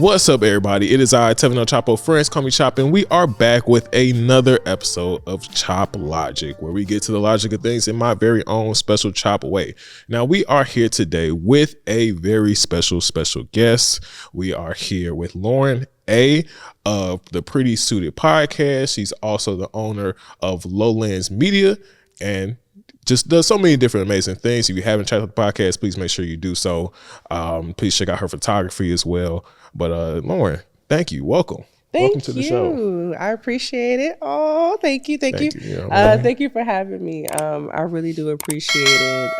What's up, everybody? It is I, Tevin Chapo. Friends call me Chop, and we are back with another episode of Chop Logic, where we get to the logic of things in my very own special Chop way. Now, we are here today with a very special guest. We are here with Lauren A. of the Pretty Suited Podcast. She's also the owner of Lowlands Media and just does so many different amazing things. If you haven't checked out the podcast, please make sure you do so. Please check out her photography as well. But Lauren, thank you. Welcome to the show. I appreciate it. Oh, thank you. Thank you. Thank you for having me. I really do appreciate it,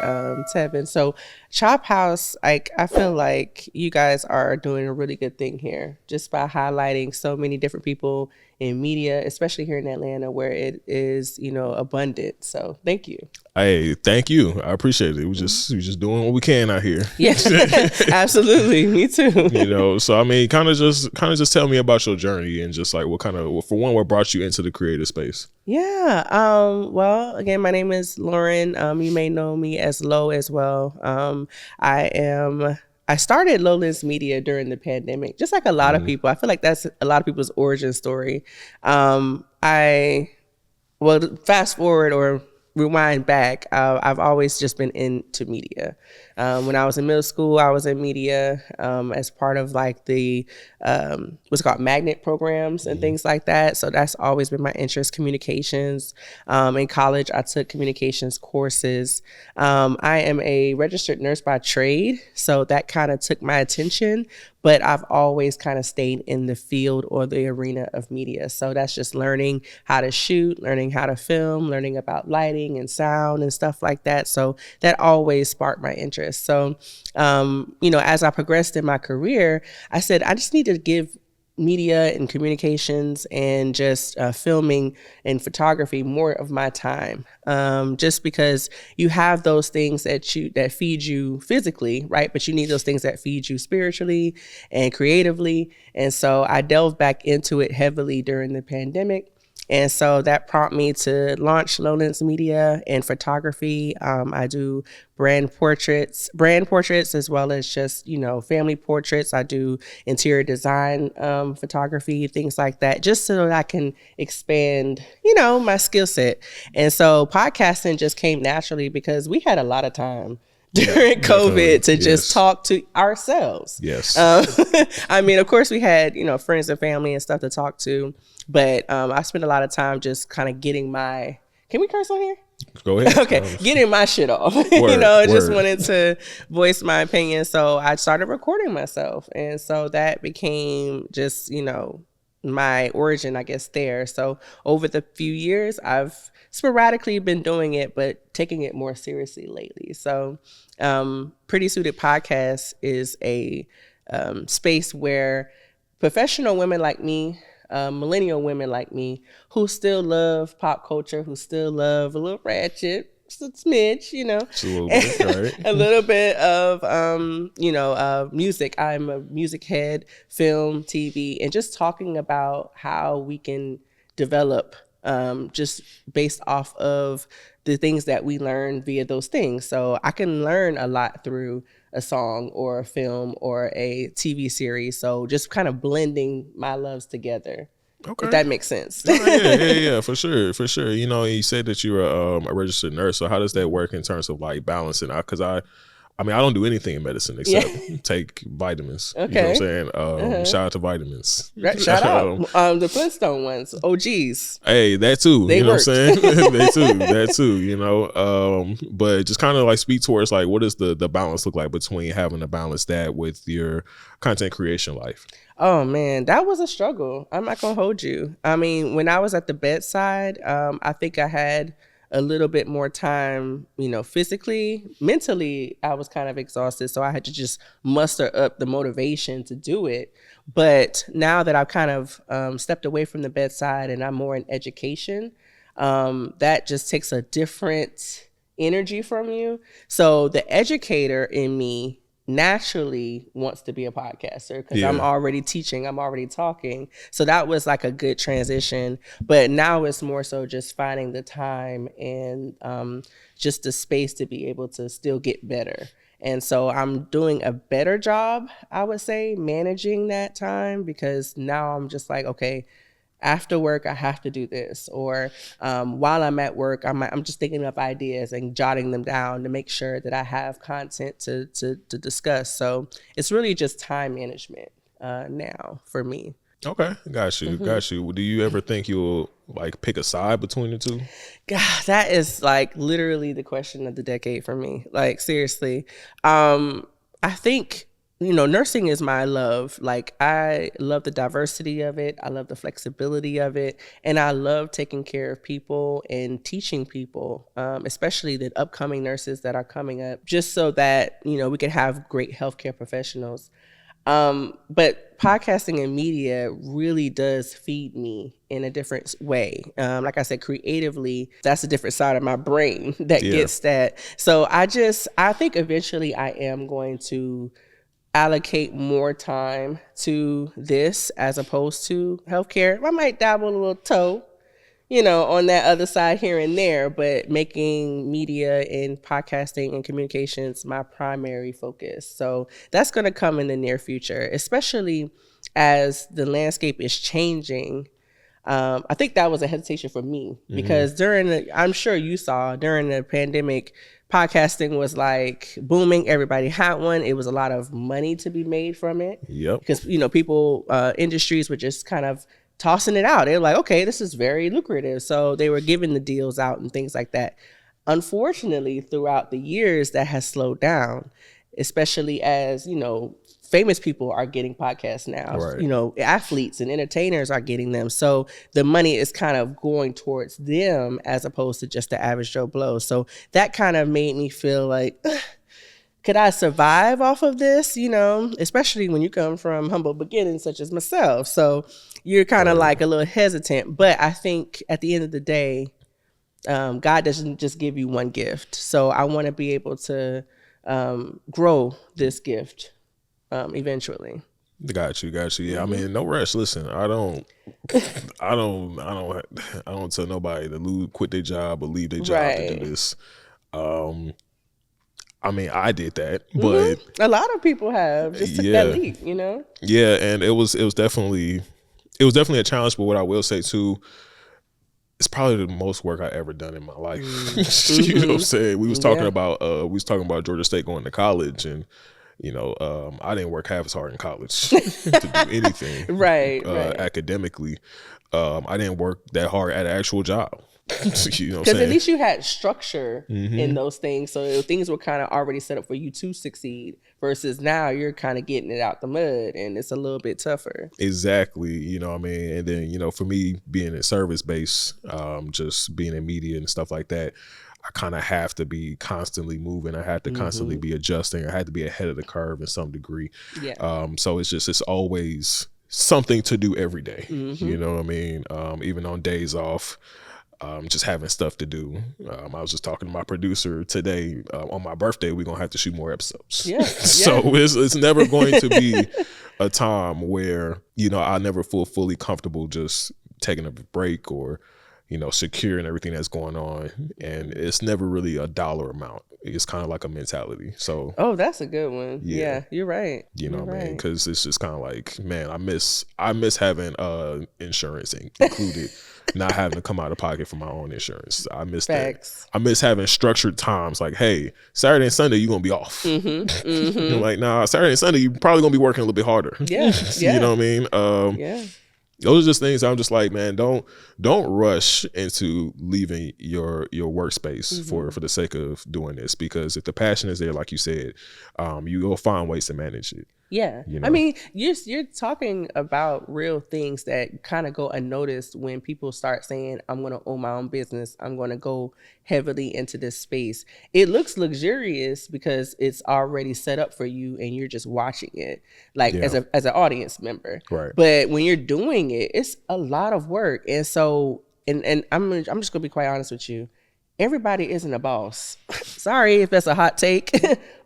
Tevin. So Chop House, I feel like you guys are doing a really good thing here just by highlighting so many different people in media, especially here in Atlanta where it is, abundant. So thank you. Hey, thank you. I appreciate it. We're just doing what we can out here. Yes, absolutely. Me too. So I mean, kind of just tell me about your journey and just like what brought you into the creative space. Yeah. Well, again, my name is Lauren. You may know me as Low as well. I started Lowlands Media during the pandemic, just like a lot of people. I feel like that's a lot of people's origin story. Fast forward or rewind back, I've always just been into media. When I was in middle school, I was in media as part of like the what's called magnet programs and things like that. So that's always been my interest, communications. In college, I took communications courses. I am a registered nurse by trade, so that kind of took my attention. But I've always kind of stayed in the field or the arena of media. So that's just learning how to shoot, learning how to film, learning about lighting and sound and stuff like that. So that always sparked my interest. So, as I progressed in my career, I said, I just need to give media and communications and just filming and photography more of my time, just because you have those things that feed you physically, right? But you need those things that feed you spiritually and creatively. And so I delved back into it heavily during the pandemic. And so that prompted me to launch Lowlands Media and photography. I do brand portraits as well as just, family portraits. I do interior design, photography, things like that, just so that I can expand, my skill set. And so podcasting just came naturally because we had a lot of time during COVID to just talk to ourselves. Yes. I mean, of course we had, friends and family and stuff to talk to, but I spent a lot of time just kind of getting can we curse on here? Go ahead. Okay. Getting my shit off, just wanted to voice my opinion. So I started recording myself. And so that became just, my origin, I guess, there. So over the few years, I've sporadically been doing it, but taking it more seriously lately. So Pretty Suited Podcast is a space where professional women like me, millennial women like me, who still love pop culture, who still love a little ratchet, just a smidge, Just a little bit, right? A little bit of, music. I'm a music head, film, TV, and just talking about how we can develop just based off of the things that we learn via those things. So I can learn a lot through a song or a film or a TV series. So just kind of blending my loves together. Okay. If that makes sense. Yeah, for sure. You said that you're a registered nurse. So how does that work in terms of like balancing out? Because I don't do anything in medicine except take vitamins. Okay. You know what I'm saying? Shout out to vitamins. Shout out. The Flintstone ones. OGs. Hey, that too. They worked. What I'm saying? That too. But just kind of like speak towards like, what does the balance look like between having to balance that with your content creation life? Oh man, that was a struggle. I'm not gonna hold you. I mean, when I was at the bedside, I think I had a little bit more time, physically. Mentally, I was kind of exhausted, so I had to just muster up the motivation to do it. But now that I've kind of stepped away from the bedside and I'm more in education, that just takes a different energy from you. So the educator in me naturally wants to be a podcaster because I'm already teaching, I'm already talking. So that was like a good transition. But now it's more so just finding the time and just the space to be able to still get better. And so I'm doing a better job, I would say, managing that time, because now I'm just like, okay, after work, I have to do this. Or while I'm at work, I'm just thinking of ideas and jotting them down to make sure that I have content to discuss. So it's really just time management now for me. Okay, got you, got you. Do you ever think you'll like pick a side between the two? God, that is like literally the question of the decade for me. Like seriously, I think nursing is my love. Like I love the diversity of it. I love the flexibility of it, and I love taking care of people and teaching people, especially the upcoming nurses that are coming up, just so that we can have great healthcare professionals. But podcasting and media really does feed me in a different way. Like I said, creatively, that's a different side of my brain that gets that. So I think eventually I am going to allocate more time to this as opposed to healthcare. I might dabble a little toe, on that other side here and there, but making media and podcasting and communications my primary focus. So that's going to come in the near future, especially as the landscape is changing. I think that was a hesitation for me because I'm sure you saw during the pandemic, podcasting was like booming. Everybody had one. It was a lot of money to be made from it. Yep. Because, people, industries were just kind of tossing it out. They're like, okay, this is very lucrative. So they were giving the deals out and things like that. Unfortunately, throughout the years, that has slowed down, especially as, famous people are getting podcasts now. Right. Athletes and entertainers are getting them. So the money is kind of going towards them as opposed to just the average Joe Blow. So that kind of made me feel like, could I survive off of this? Especially when you come from humble beginnings such as myself. So you're kind of like a little hesitant. But I think at the end of the day, God doesn't just give you one gift. So I want to be able to grow this gift eventually. Got you. Yeah, I mean, no rush. Listen, I don't tell nobody to quit their job or leave their job to do this. I mean, I did that, but a lot of people have just took that leap, Yeah, and it was definitely a challenge. But what I will say too, it's probably the most work I ever done in my life. You know what I'm saying? We was talking about Georgia State going to college, and I didn't work half as hard in college to do anything right. academically. I didn't work that hard at an actual job. Because at least you had structure in those things, so things were kind of already set up for you to succeed, versus now you're kind of getting it out the mud and it's a little bit tougher. Exactly. And then for me being in service based, just being in media and stuff like that, I kind of have to be constantly moving. I have to constantly be adjusting. I had to be ahead of the curve in some degree. So it's always something to do every day. You know what I mean? Even on days off, just having stuff to do. I was just talking to my producer today. On my birthday, we're gonna have to shoot more episodes. So it's never going to be a time where I never feel fully comfortable just taking a break or securing everything that's going on. And it's never really a dollar amount. It's kind of like a mentality. So that's a good one. Yeah, you're right. What I mean? Because it's just kind of like, man, I miss having insurance included. Not having to come out of pocket for my own insurance. I miss that. I miss having structured times like, hey, Saturday and Sunday, you're going to be off. You're like, nah, Saturday and Sunday, you're probably going to be working a little bit harder. You know what I mean? Those are just things I'm just like, man, don't rush into leaving your workspace for the sake of doing this, because if the passion is there, like you said, you will find ways to manage it. I mean, you're talking about real things that kind of go unnoticed when people start saying, I'm going to own my own business. I'm going to go heavily into this space. It looks luxurious because it's already set up for you and you're just watching it like as an audience member. Right. But when you're doing it, it's a lot of work. And so, and I'm just going to be quite honest with you. Everybody isn't a boss. Sorry if that's a hot take,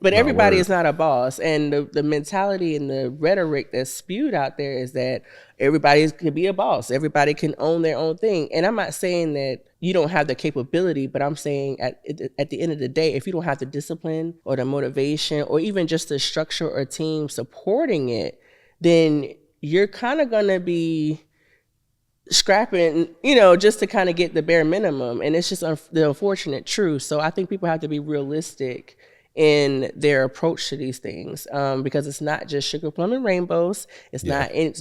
but everybody is not a boss. And the mentality and the rhetoric that's spewed out there is that everybody can be a boss. Everybody can own their own thing. And I'm not saying that you don't have the capability, but I'm saying at the end of the day, if you don't have the discipline or the motivation or even just the structure or team supporting it, then you're kind of going to be scrapping, just to kind of get the bare minimum. And it's just the unfortunate truth. So I think people have to be realistic in their approach to these things, because it's not just sugar plum and rainbows. It's not in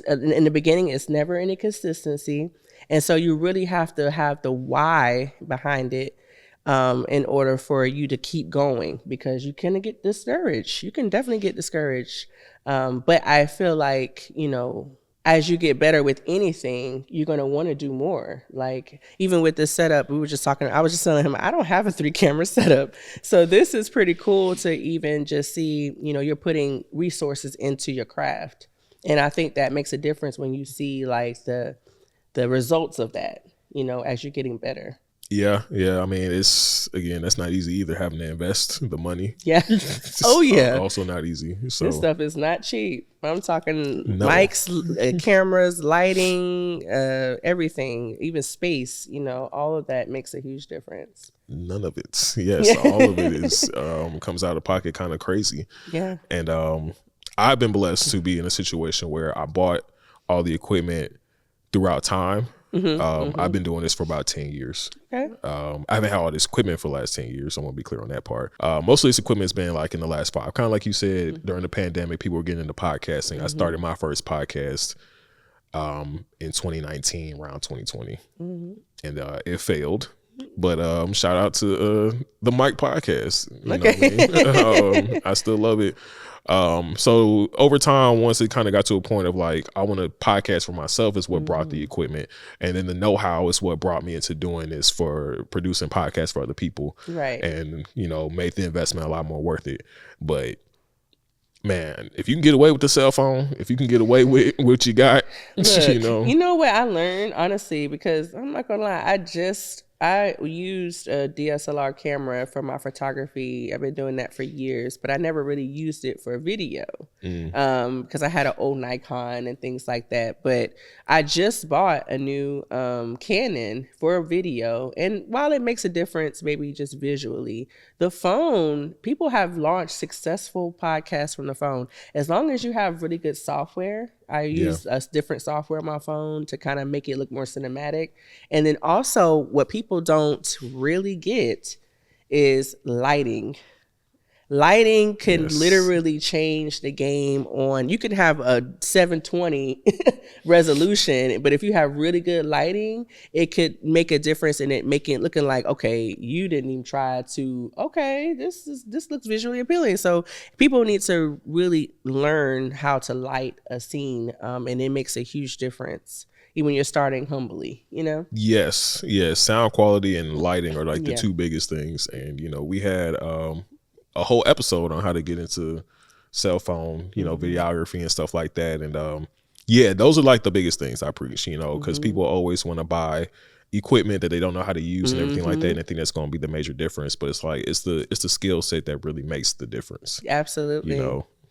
the beginning. It's never any consistency, and so you really have to have the why behind it, in order for you to keep going, because you can get discouraged. You can definitely get discouraged, but I feel like as you get better with anything, you're going to want to do more. Like even with this setup, I was just telling him, I don't have a 3-camera setup. So this is pretty cool to even just see, you're putting resources into your craft. And I think that makes a difference when you see like the results of that, as you're getting better. Yeah. I mean, that's not easy either, having to invest the money. Yeah. Oh yeah. Also not easy. So this stuff is not cheap. I'm talking mics, cameras, lighting, everything, even space, all of that makes a huge difference. None of it. Yes. All of it is, comes out of pocket kind of crazy. Yeah. And, I've been blessed to be in a situation where I bought all the equipment throughout time. I've been doing this for about 10 years. Okay. I haven't had all this equipment for the last 10 years. So I want to be clear on that part. Most of this equipment's been like in the last 5. Kind of like you said, during the pandemic, people were getting into podcasting. I started my first podcast in 2019, around 2020. And it failed. But shout out to the Mike podcast. You know what I mean? I still love it. So over time, once it kind of got to a point of like, I want to podcast for myself is what brought the equipment. And then the know-how is what brought me into doing this for producing podcasts for other people. Right. And, made the investment a lot more worth it. But man, if you can get away with the cell phone, if you can get away with what you got, Look, you know what I learned, honestly, because I'm not gonna lie, I used a DSLR camera for my photography. I've been doing that for years, but I never really used it for video, because I had an old Nikon and things like that. But I just bought a new Canon for video. And while it makes a difference, maybe just visually, the phone, people have launched successful podcasts from the phone. As long as you have really good software. I use a different software on my phone to kind of make it look more cinematic. And then also what people don't really get is lighting. Lighting can literally change the game on, you can have a 720 resolution, but if you have really good lighting, it could make a difference in it, making it looking like, okay, you didn't even try to, okay, this looks visually appealing. So people need to really learn how to light a scene, and it makes a huge difference. Even when you're starting humbly, Yes. Sound quality and lighting are like the two biggest things. And, we had, a whole episode on how to get into cell phone, videography and stuff like that. And those are like the biggest things I preach, because people always want to buy equipment that they don't know how to use and everything like that. And I think that's going to be the major difference. But it's like it's the skill set that really makes the difference. Absolutely.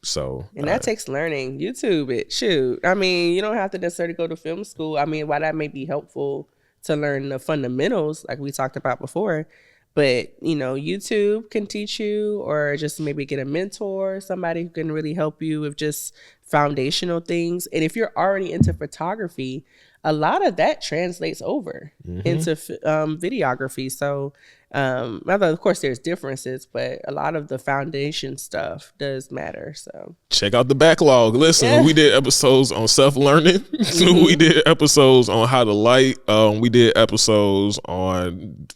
So and that takes learning. YouTube it. Shoot. I mean, you don't have to necessarily go to film school. I mean, while that may be helpful to learn the fundamentals, like we talked about before. But, YouTube can teach you, or just maybe get a mentor, somebody who can really help you with just foundational things. And if you're already into photography, a lot of that translates over into videography. So, although of course there's differences, but a lot of the foundation stuff does matter. So check out the backlog. Listen, we did episodes on self-learning. We did episodes on how to light. We did episodes on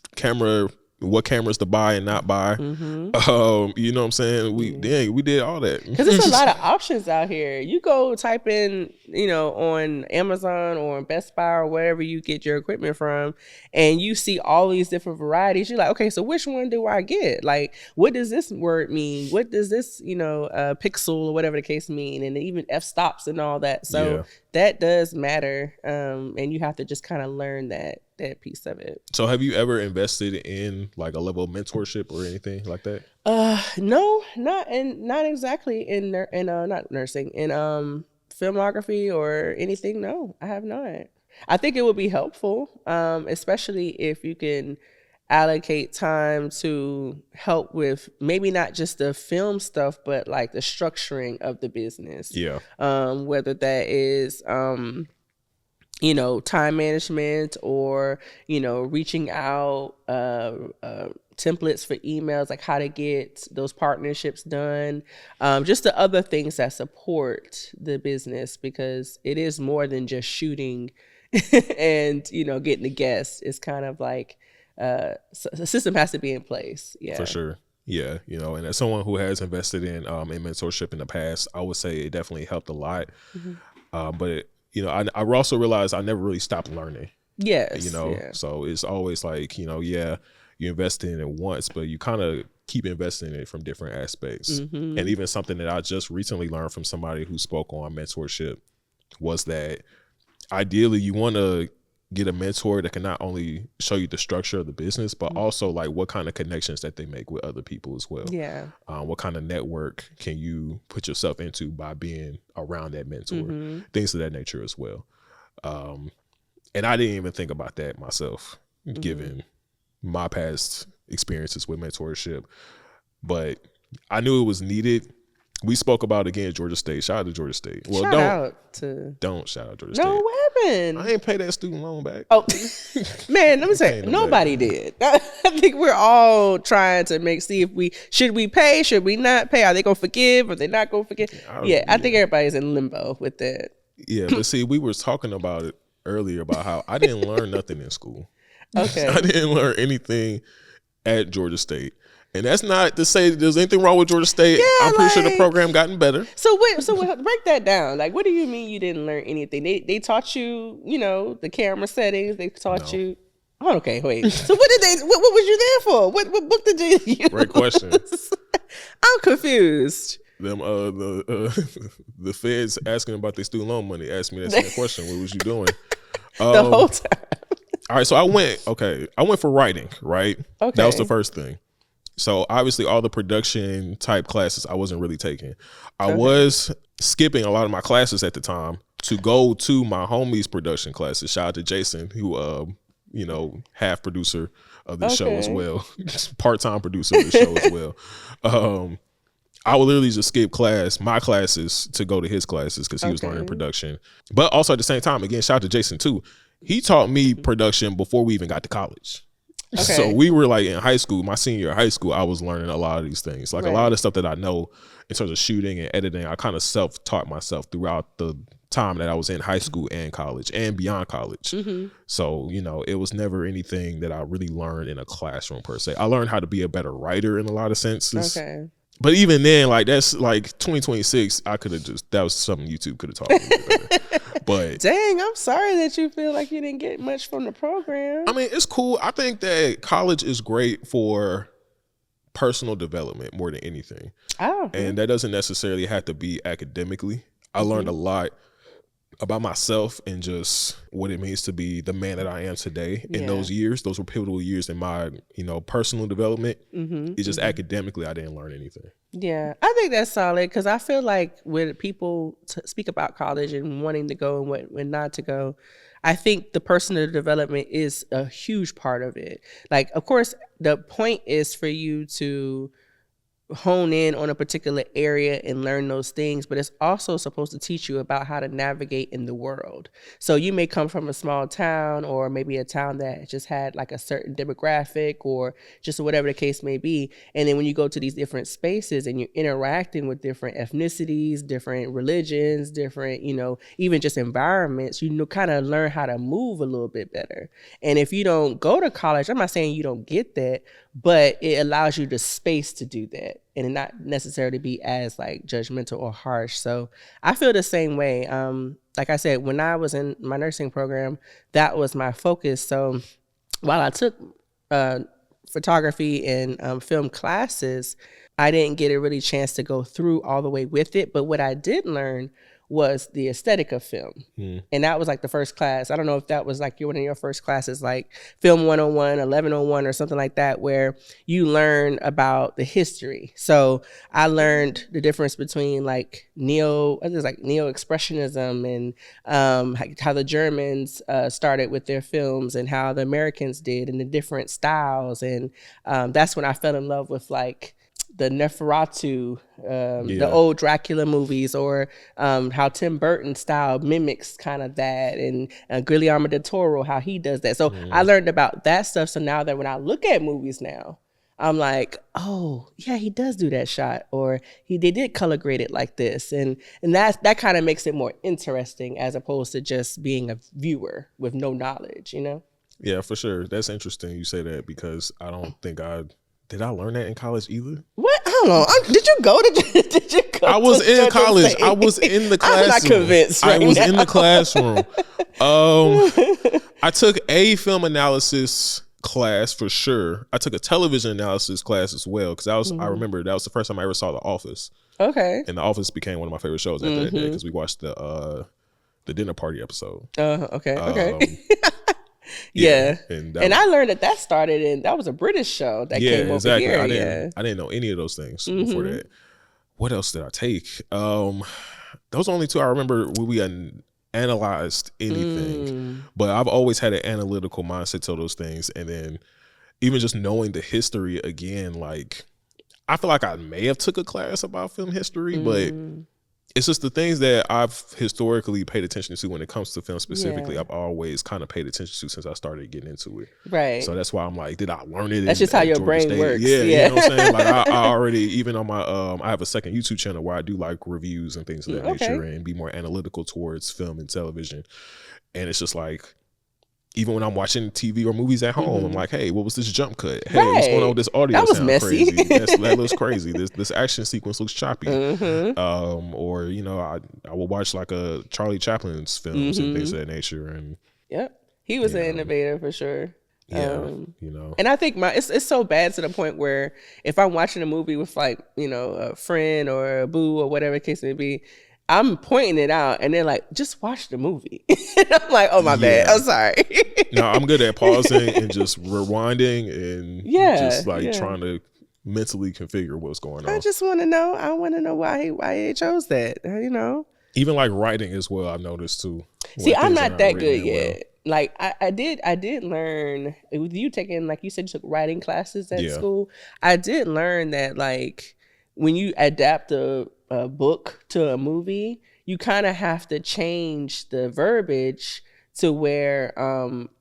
what cameras to buy and not buy. You know what I'm saying? We did all that. Because there's a lot of options out here. You go type in, on Amazon or on Best Buy or wherever you get your equipment from, and you see all these different varieties. You're like, okay, so which one do I get? Like, what does this word mean? What does this, pixel or whatever the case mean? And even f-stops and all that. So that does matter. And you have to just kind of learn that piece of it. So have you ever invested in like a level of mentorship or anything like that? No, not exactly in not nursing, in filmography or anything. No, I have not. I think it would be helpful, especially if you can allocate time to help with maybe not just the film stuff, but like the structuring of the business. Yeah. Whether that is, time management or, reaching out, templates for emails, like how to get those partnerships done. Just the other things that support the business, because it is more than just shooting and, getting the guests. It's kind of like, the system has to be in place. Yeah. For sure. Yeah. And as someone who has invested in mentorship in the past, I would say it definitely helped a lot. But I also realized I never really stopped learning. Yes. So it's always like, you invest in it once, but you kind of keep investing in it from different aspects. And even something that I just recently learned from somebody who spoke on mentorship was that ideally you want to get a mentor that can not only show you the structure of the business, but also like what kind of connections that they make with other people as well. Yeah. What kind of network can you put yourself into by being around that mentor? Things of that nature as well. And I didn't even think about that myself, given my past experiences with mentorship, but I knew it was needed. We spoke about it again, Georgia State. Shout out to Georgia State. Well, don't shout out Georgia State. No, what happened? I ain't pay that student loan back. Oh, man, let me say, nobody did. I think we're all trying to see if should we pay, should we not pay? Are they gonna forgive? Are they not gonna forgive? I think everybody's in limbo with that. Yeah, but see, we were talking about it earlier about how I didn't learn nothing in school. Okay. I didn't learn anything at Georgia State. And that's not to say that there's anything wrong with Georgia State. Yeah, I'm pretty sure the program gotten better. So break that down. Like, what do you mean you didn't learn anything? They taught you, the camera settings. They taught you. Oh, okay, wait. So what was you there for? What book did you use? Great question. I'm confused. Them the feds asking about their student loan money asked me that same question. What was you doing? The whole time. All right, so I went for writing, right? Okay. That was the first thing. So obviously all the production type classes I wasn't really taking. I was skipping a lot of my classes at the time to go to my homie's production classes. Shout out to Jason, who half producer of the show as well. Part-time producer of the show as well. I would literally just skip my classes to go to his classes because he was learning production. But also at the same time, again, shout out to Jason too. He taught me production before we even got to college. Okay. So we were like in high school, my senior year of high school, I was learning a lot of these things. Like a lot of the stuff that I know in terms of shooting and editing, I kind of self-taught myself throughout the time that I was in high school and college and beyond college. So, it was never anything that I really learned in a classroom per se. I learned how to be a better writer in a lot of senses. Okay. But even then, like that's like 2026, that was something YouTube could have taught me better. But dang, I'm sorry that you feel like you didn't get much from the program. I mean, it's cool. I think that college is great for personal development more than anything. And that doesn't necessarily have to be academically. I learned a lot about myself and just what it means to be the man that I am today in those years. Those were pivotal years in my, personal development. It's just academically, I didn't learn anything. Yeah, I think that's solid because I feel like when people speak about college and wanting to go and when not to go, I think the personal development is a huge part of it. Like, of course, the point is for you to hone in on a particular area and learn those things, but it's also supposed to teach you about how to navigate in the world. So you may come from a small town or maybe a town that just had like a certain demographic or just whatever the case may be. And then when you go to these different spaces and you're interacting with different ethnicities, different religions, different, even just environments, you kind of learn how to move a little bit better. And if you don't go to college, I'm not saying you don't get that, but it allows you the space to do that and not necessarily be as like judgmental or harsh. So I feel the same way. Like I said, when I was in my nursing program, that was my focus. So while I took photography and film classes, I didn't get a really chance to go through all the way with it. But what I did learn was the aesthetic of film. And that was like the first class. I don't know if that was like one of your first classes, like Film 101, 1101 or something like that, where you learn about the history. So I learned the difference between like neo-expressionism and how the Germans started with their films and how the Americans did and the different styles. And that's when I fell in love with like the Neferatu, the old Dracula movies, or how Tim Burton style mimics kind of that, and Guillermo del Toro, how he does that. So I learned about that stuff. So now that when I look at movies now, I'm like, oh yeah, he does do that shot, or they did color grade it like this, and that kind of makes it more interesting as opposed to just being a viewer with no knowledge, you know? Yeah, for sure. That's interesting you say that, because I don't think did I learn that in college either? What? I don't know. Did you go? Did you go? I was in college. I was in the classroom. I'm not convinced right I was now. in the classroom. I took a film analysis class for sure. I took a television analysis class as well, because I remember that was the first time I ever saw The Office. Okay. And The Office became one of my favorite shows after that day, because we watched the dinner party episode. Okay. Yeah. And I learned that started that was a British show that came over here. I didn't know any of those things before that. What else did I take? Those are only two I remember when we analyzed anything. But I've always had an analytical mindset to those things. And then even just knowing the history again, like I feel like I may have took a class about film history, but it's just the things that I've historically paid attention to when it comes to film specifically. I've always kind of paid attention to since I started getting into it. Right. So that's why I'm like, did I learn it? That's just how your brain works. Yeah. You know what I'm saying? Like I already, even on my, I have a second YouTube channel where I do like reviews and things of that nature and be more analytical towards film and television. And it's just like, even when I'm watching TV or movies at home, I'm like, hey, what was this jump cut? Hey, what's going on with this audio? That was messy. Crazy. That looks crazy. This action sequence looks choppy. Or, you know, I will watch like a Charlie Chaplin's films and things of that nature. And he was an innovator for sure. You know, and I think it's so bad to the point where if I'm watching a movie with like, you know, a friend or a boo or whatever the case may be, I'm pointing it out and they're like, just watch the movie. And I'm like, oh my bad. I'm sorry. No, I'm good at pausing and just rewinding and just like trying to mentally configure what's going on. I just want to know. I want to know why he chose that, you know? Even like writing as well, I've noticed too. See, I'm not that good yet. Like I did learn with you taking, like you said, you took writing classes at school. I did learn that like when you adapt a book to a movie, you kind of have to change the verbiage to where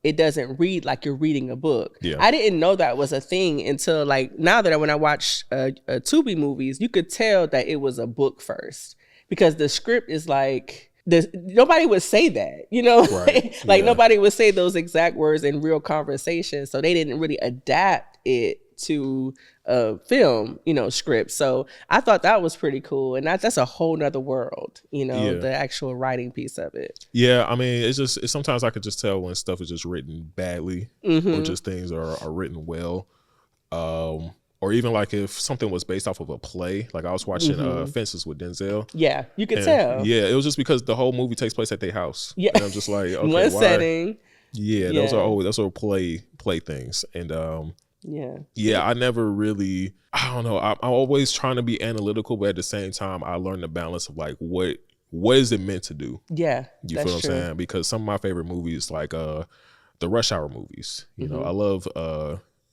it doesn't read like you're reading a book. I didn't know that was a thing until like now that when I watch Tubi movies, you could tell that it was a book first, because the script is like nobody would say that, you know, like nobody would say those exact words in real conversation. So they didn't really adapt it to a film, you know, script. So I thought that was pretty cool. And that's a whole nother world, you know, the actual writing piece of it. Yeah. I mean, it's sometimes I could just tell when stuff is just written badly or just things are written well. Or even like if something was based off of a play, like I was watching Fences with Denzel. Yeah, you could tell. Yeah, it was just because the whole movie takes place at their house. Yeah. And I'm just like, okay, one setting. Yeah, those are play things. And I never really, I don't know, I'm always trying to be analytical, but at the same time I learned the balance of like what is it meant to do. You feel what I'm saying? Because some of my favorite movies, like the Rush Hour movies, you know, I love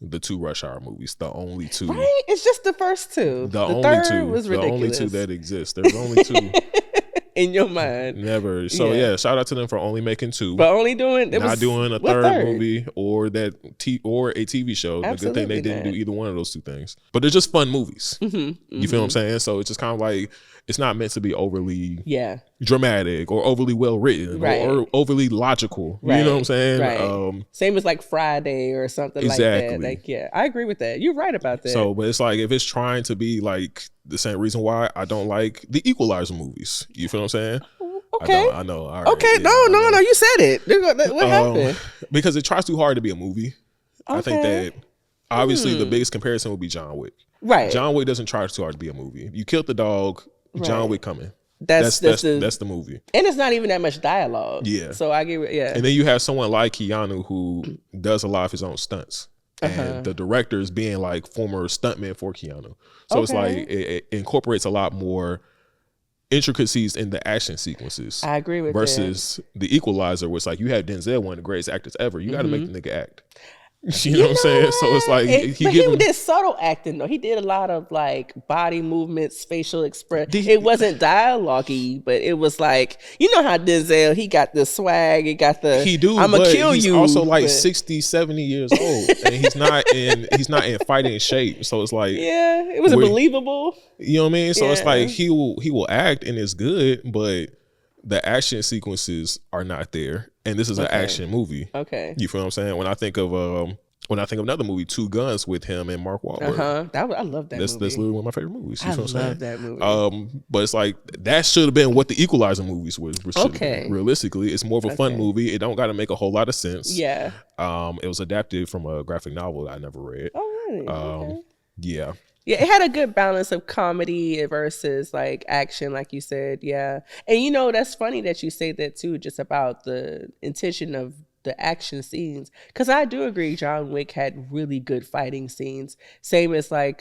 the two Rush Hour movies, the only two. Right? It's just the first two. The only third two was ridiculous. The only two that exist. There's only two. In your mind. Never. So shout out to them for only making two. But only doing doing a third movie or or a TV show. Absolutely. The good thing they didn't do either one of those two things. But they're just fun movies. You feel what I'm saying? So it's just kind of like, it's not meant to be overly dramatic or overly well written or overly logical. You know what I'm saying? Right. Same as like Friday or something like that. Like, I agree with that. You're right about that. So, but it's like, if it's trying to be like the same reason why I don't like the Equalizer movies. You feel what I'm saying? Okay. I know. All right. Okay. No. You said it. What happened? Because it tries too hard to be a movie. Okay. I think that obviously the biggest comparison would be John Wick. Right. John Wick doesn't try too hard to be a movie. You killed the dog, John Wick coming. That's the movie. And it's not even that much dialogue. Yeah. So I get And then you have someone like Keanu who does a lot of his own stunts. And the directors being like former stuntmen for Keanu. So it's like it incorporates a lot more intricacies in the action sequences. I agree with versus The Equalizer, where it's like you have Denzel, one of the greatest actors ever. You got to make the nigga act. You know what I'm saying? So it's like he did subtle acting though. He did a lot of like body movements, facial expression. It wasn't dialogue-y, but it was like, you know how Denzel, he got the swag, he got the I'ma kill you. He's also like 60, 70 years old, and he's not in fighting shape. So it's like, yeah, it was believable. You know what I mean? So it's like he will act and it's good, but the action sequences are not there. And this is an action movie. Okay. You feel what I'm saying? When I think of another movie, Two Guns, with him and Mark Wahlberg. I love that movie. That's literally one of my favorite movies. You I feel what I'm saying? love that movie. But it's like that should have been what the Equalizer movies were. Okay. Realistically, it's more of a fun movie. It don't got to make a whole lot of sense. Yeah. It was adapted from a graphic novel that I never read. Oh really? Yeah. Yeah, it had a good balance of comedy versus like action, like you said. Yeah. And you know, that's funny that you say that too, just about the intention of the action scenes. Because I do agree John Wick had really good fighting scenes. Same as like,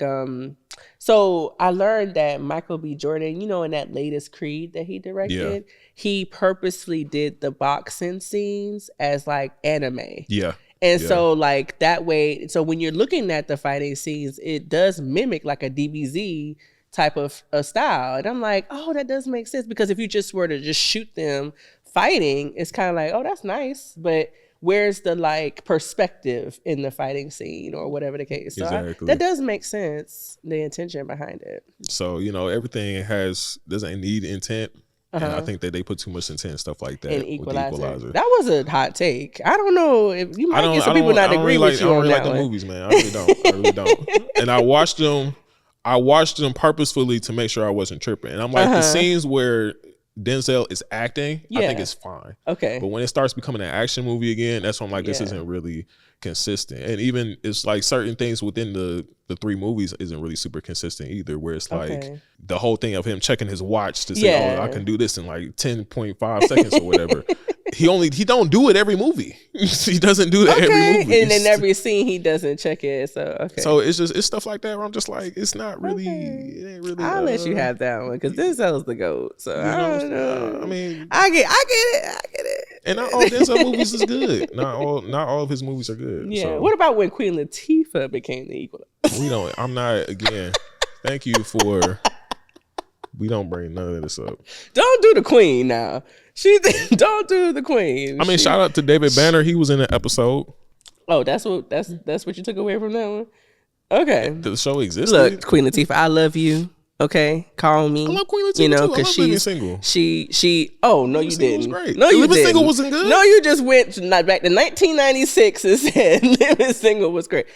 so I learned that Michael B. Jordan, you know, in that latest Creed that he directed, he purposely did the boxing scenes as like anime. Yeah. And so like that way, so when you're looking at the fighting scenes, it does mimic like a DBZ type of style. And I'm like, oh, that does make sense, because if you just were to just shoot them fighting, it's kind of like, oh, that's nice. But where's the like perspective in the fighting scene or whatever the case? So exactly. That does make sense, the intention behind it. So, you know, everything doesn't need intent. And I think that they put too much intent and stuff like that. In Equalizer. That was a hot take. I don't know if you might get some people not agree with you on that. I don't really on like that the movies, man. I really don't. And I watched them purposefully to make sure I wasn't tripping. And I'm like, the scenes where Denzel is acting, I think it's fine. Okay. But when it starts becoming an action movie again, that's when I'm like, this isn't really consistent. And even it's like certain things within the three movies isn't really super consistent either, where it's like the whole thing of him checking his watch to say, oh, I can do this in like 10.5 seconds or whatever. He don't do it every movie. He doesn't do that every movie. And in every scene he doesn't check it. So it's stuff like that where I'm just like, it's not really it ain't really I'll let you have that one, because Denzel's the GOAT. So I don't know. I mean, I get it. And not all Denzel movies is good. Not all of his movies are good. Yeah. So. What about when Queen Latifah became the Equalizer? I'm not, again, thank you for, we don't bring none of this up. Don't do the Queen now. Don't do the Queen. I mean, shout out to David Banner. He was in an episode. Oh, that's what you took away from that one? Okay. The show existed. Look, Queen Latifah, I love you. Okay, call me. I love Queen Latifah too. Because she's single. She. Oh no, you didn't. Was great. No, you Living didn't. Single wasn't good. No, you just went back to 1996 and said Living Single was great.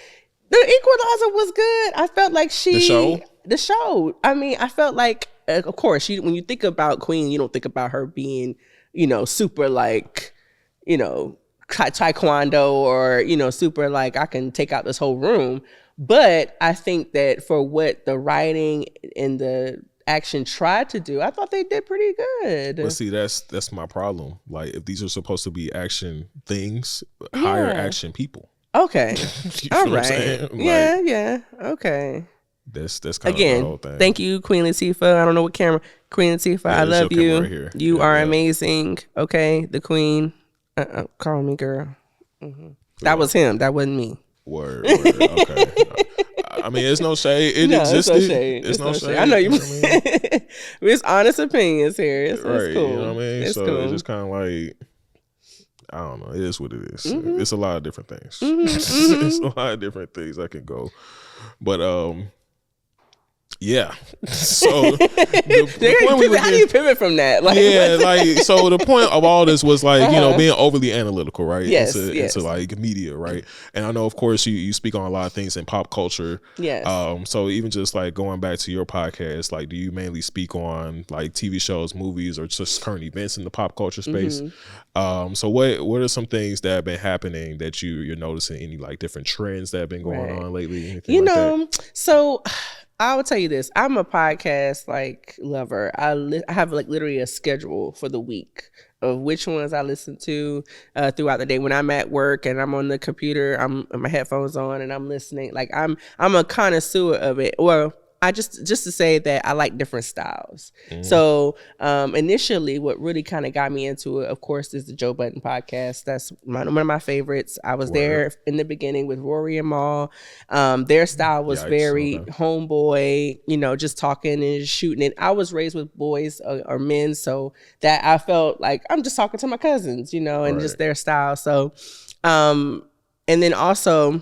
The Equalizer was good. I felt like the show. I mean, I felt like, of course, when you think about Queen, you don't think about her being, super like, taekwondo or super like I can take out this whole room. But I think that for what the writing and the action tried to do, I thought they did pretty good. But see, that's my problem. Like, if these are supposed to be action things, hire action people. Okay. All right. Like, yeah. Okay. That's kind Again, of the whole thing. Thank you, Queen Latifah. I don't know what camera. Queen Latifah, I love you. Right here. You are amazing. Okay, the Queen. Call me girl. Mm-hmm. That was him. That wasn't me. Word. Okay. I mean, it's no shade. It existed. It's no shade. Shade. I know you. I mean? It's honest opinions here. It's cool. You know what I mean? It's so cool. it's just kind of like, I don't know. It is what it is. Mm-hmm. It's a lot of different things. Mm-hmm. It's a lot of different things that can go. But yeah. So how do you pivot from that? Like, so the point of all this was like, being overly analytical, right? Yes, into like media, right? And I know, of course, you speak on a lot of things in pop culture. Yes. So even just like going back to your podcast, like, do you mainly speak on like TV shows, movies, or just current events in the pop culture space? Mm-hmm. So what are some things that have been happening that you're noticing? Any like different trends that have been going on lately? Anything like that? So I will tell you this. I'm a podcast like lover. I have like literally a schedule for the week of which ones I listen to throughout the day. When I'm at work and I'm on the computer, I'm my headphones on and I'm listening. Like I'm a connoisseur of it. Well, I just to say that I like different styles. So initially, what really kind of got me into it, of course, is the Joe Budden podcast. That's one of my favorites. I was there in the beginning with Rory and Maul. Their style was very homeboy, you know, just talking and shooting it. I was raised with boys or men, so that I felt like I'm just talking to my cousins, you know, and just their style. So, and then also,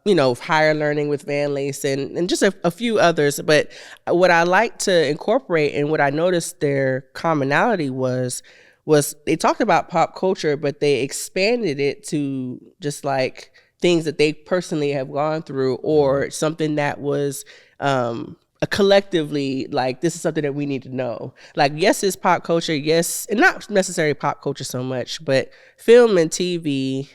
you know, Higher Learning with Van Lace and just a few others. But what I like to incorporate and what I noticed their commonality was they talked about pop culture, but they expanded it to just like things that they personally have gone through or something that was a collectively, like, this is something that we need to know. Like, yes, it's pop culture, yes, and not necessarily pop culture so much, but film and TV,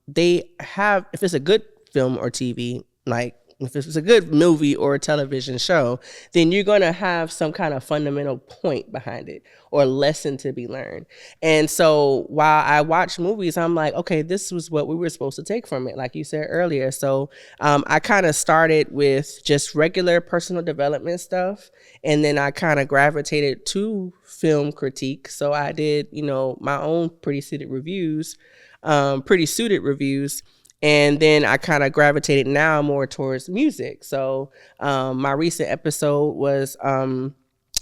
they have, if it's a good film or TV, like if it's a good movie or a television show, then you're going to have some kind of fundamental point behind it or lesson to be learned. And so while I watch movies, I'm like, okay, this was what we were supposed to take from it, like you said earlier. So I kind of started with just regular personal development stuff, and then I kind of gravitated to film critique. So I did, you know, my own pretty suited reviews. And then I kind of gravitated now more towards music. So my recent episode was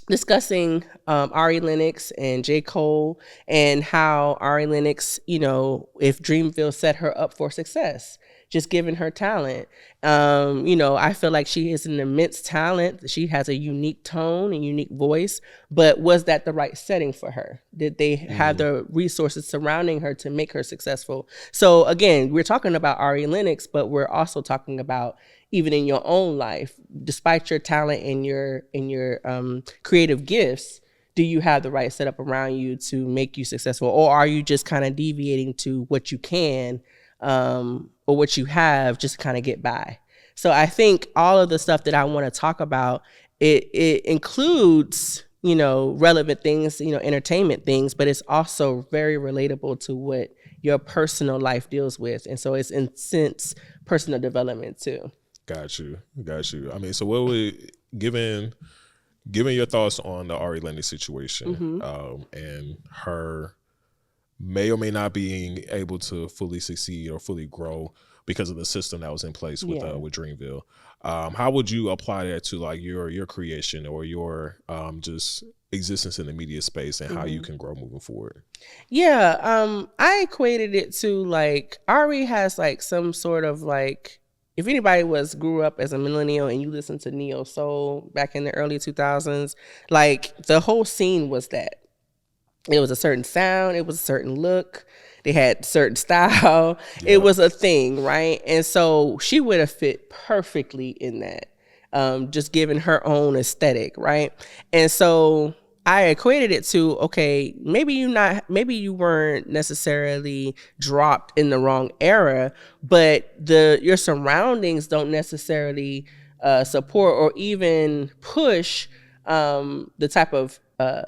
discussing Ari Lennox and J. Cole and how Ari Lennox, you know, if Dreamville set her up for success, just given her talent. You know, I feel like she is an immense talent. She has a unique tone and unique voice, but was that the right setting for her? Did they have the resources surrounding her to make her successful? So again, we're talking about Ari Lennox, but we're also talking about even in your own life, despite your talent and your creative gifts, do you have the right setup around you to make you successful? Or are you just kind of deviating to what you can or what you have just to kind of get by? So I think all of the stuff that I want to talk about, it includes, you know, relevant things, you know, entertainment things, but it's also very relatable to what your personal life deals with. And so it's in sense personal development too. Got you. I mean, so what would, given your thoughts on the Ari Lennox situation, and her may or may not being able to fully succeed or fully grow because of the system that was in place with Dreamville, how would you apply that to like your creation or your just existence in the media space and how you can grow moving forward? Yeah, I equated it to like Ari has like some sort of like, if anybody grew up as a millennial and you listened to neo soul back in the early 2000s, like the whole scene was that. It was a certain sound, it was a certain look, they had certain style. It was a thing, right? And so she would have fit perfectly in that, just given her own aesthetic, right? And so I equated it to, okay, maybe you weren't necessarily dropped in the wrong era, but your surroundings don't necessarily support or even push the type of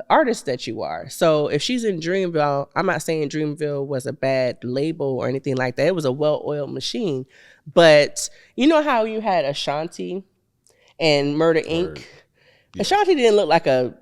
artist that you are. So if she's in Dreamville, I'm not saying Dreamville was a bad label or anything like that. It was a well-oiled machine. But you know how you had Ashanti and Murder Inc.? Yeah. Ashanti didn't look like a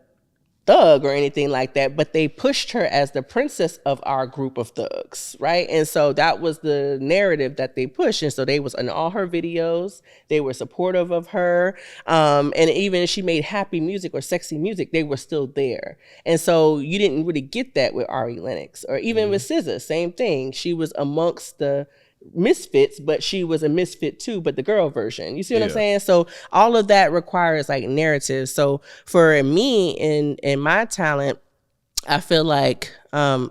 thug or anything like that, but they pushed her as the princess of our group of thugs, right? And so that was the narrative that they pushed. And so they was in all her videos, they were supportive of her. And even if she made happy music or sexy music, they were still there. And so you didn't really get that with Ari Lennox or even with SZA, same thing. She was amongst the misfits, but she was a misfit too, but the girl version. You see what I'm saying? So all of that requires like narrative. So for me in my talent, I feel like I'm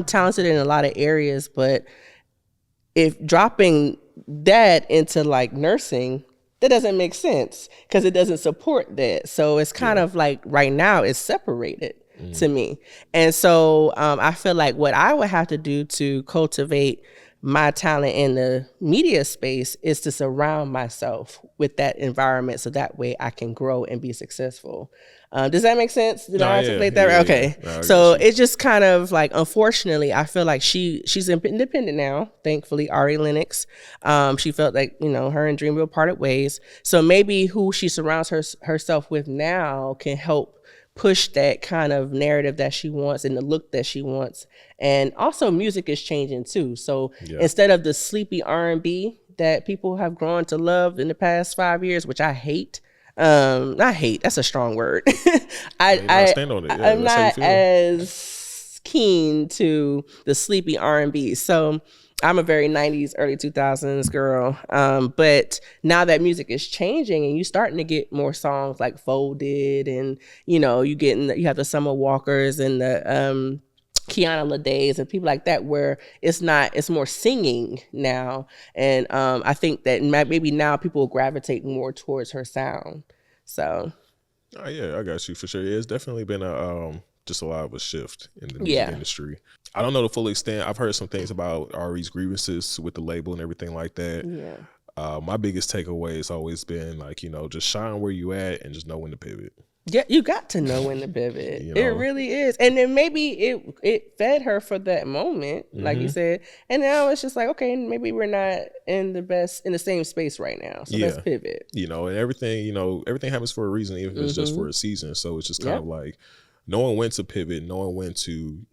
talented in a lot of areas, but if dropping that into like nursing, that doesn't make sense because it doesn't support that. So it's kind of like right now it's separated to me. And so I feel like what I would have to do to cultivate my talent in the media space is to surround myself with that environment so that way I can grow and be successful. Does that make sense? Did I articulate that right? Okay. No, so it's just kind of like, unfortunately, I feel like she's independent now, thankfully, Ari Lennox. She felt like, her and Dreamville parted ways. So maybe who she surrounds herself with now can help push that kind of narrative that she wants and the look that she wants. And also music is changing too. So instead of the sleepy R&B that people have grown to love in the past 5 years, which I hate, not hate, that's a strong word. I'm not as keen to the sleepy R&B. So I'm a very 90s, early 2000s girl. But now that music is changing and you starting to get more songs like Folded, and, you have the Summer Walkers and the Kiana Ladays and people like that, where it's more singing now. And I think that maybe now people will gravitate more towards her sound. So. Oh, yeah, I got you for sure. Yeah, it's definitely been just a lot of a shift in the music industry. I don't know the full extent. I've heard some things about Ari's grievances with the label and everything like that. Yeah. My biggest takeaway has always been like, just shine where you at and just know when to pivot. Yeah, you got to know when to pivot. It really is. And then maybe it fed her for that moment, like you said. And now it's just like, okay, maybe we're not in the same space right now. So let's pivot. And everything happens for a reason, even if it's just for a season. So it's just kind of like knowing when to pivot, knowing when to,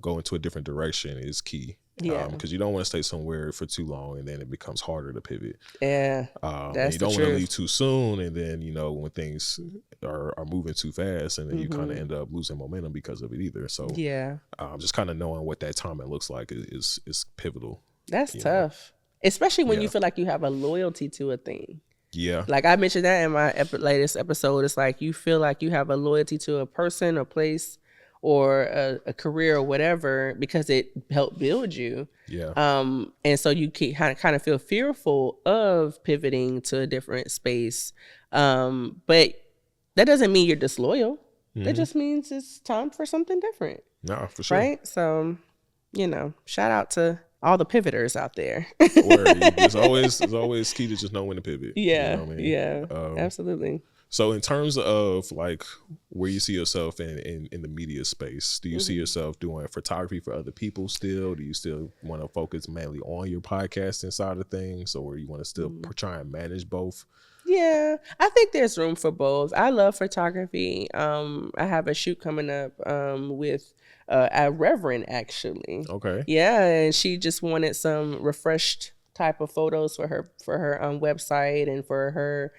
go into a different direction is key. Yeah. Because you don't want to stay somewhere for too long and then it becomes harder to pivot. Yeah. And you don't want to leave too soon, and then, when things are moving too fast, and then you kind of end up losing momentum because of it either. So just kind of knowing what that timing looks like is pivotal. That's tough. Especially when you feel like you have a loyalty to a thing. Yeah. Like I mentioned that in my latest episode. It's like you feel like you have a loyalty to a person, a place, or a career or whatever because it helped build you. Yeah. And so you kind of feel fearful of pivoting to a different space. But that doesn't mean you're disloyal. That just means it's time for something different. No, for sure. Right? So, shout out to all the pivoters out there. It's always key to just know when to pivot. Yeah. Yeah. Absolutely. So in terms of like where you see yourself in the media space, do you see yourself doing photography for other people still? Do you still want to focus mainly on your podcasting side of things, or you want to still try and manage both? Yeah, I think there's room for both. I love photography. I have a shoot coming up with a reverend, actually. Okay. Yeah, and she just wanted some refreshed type of photos for her website and for her.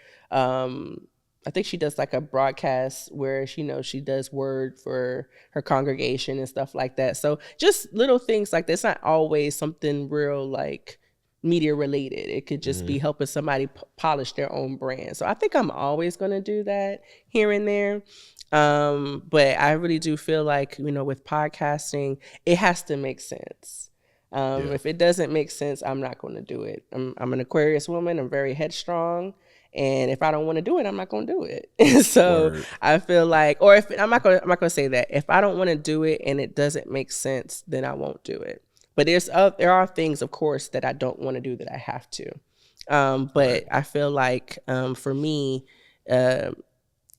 I think she does like a broadcast where she does word for her congregation and stuff like that. So just little things like that. It's not always something real like media related. It could just be helping somebody polish their own brand. So I think I'm always going to do that here and there. But I really do feel like, with podcasting, it has to make sense. If it doesn't make sense, I'm not going to do it. I'm an Aquarius woman. I'm very headstrong. And if I don't want to do it, I'm not going to do it. So Word. I feel like, or if I'm not going to say that if I don't want to do it and it doesn't make sense, then I won't do it. But there are things, of course, that I don't want to do that I have to. But I feel like for me,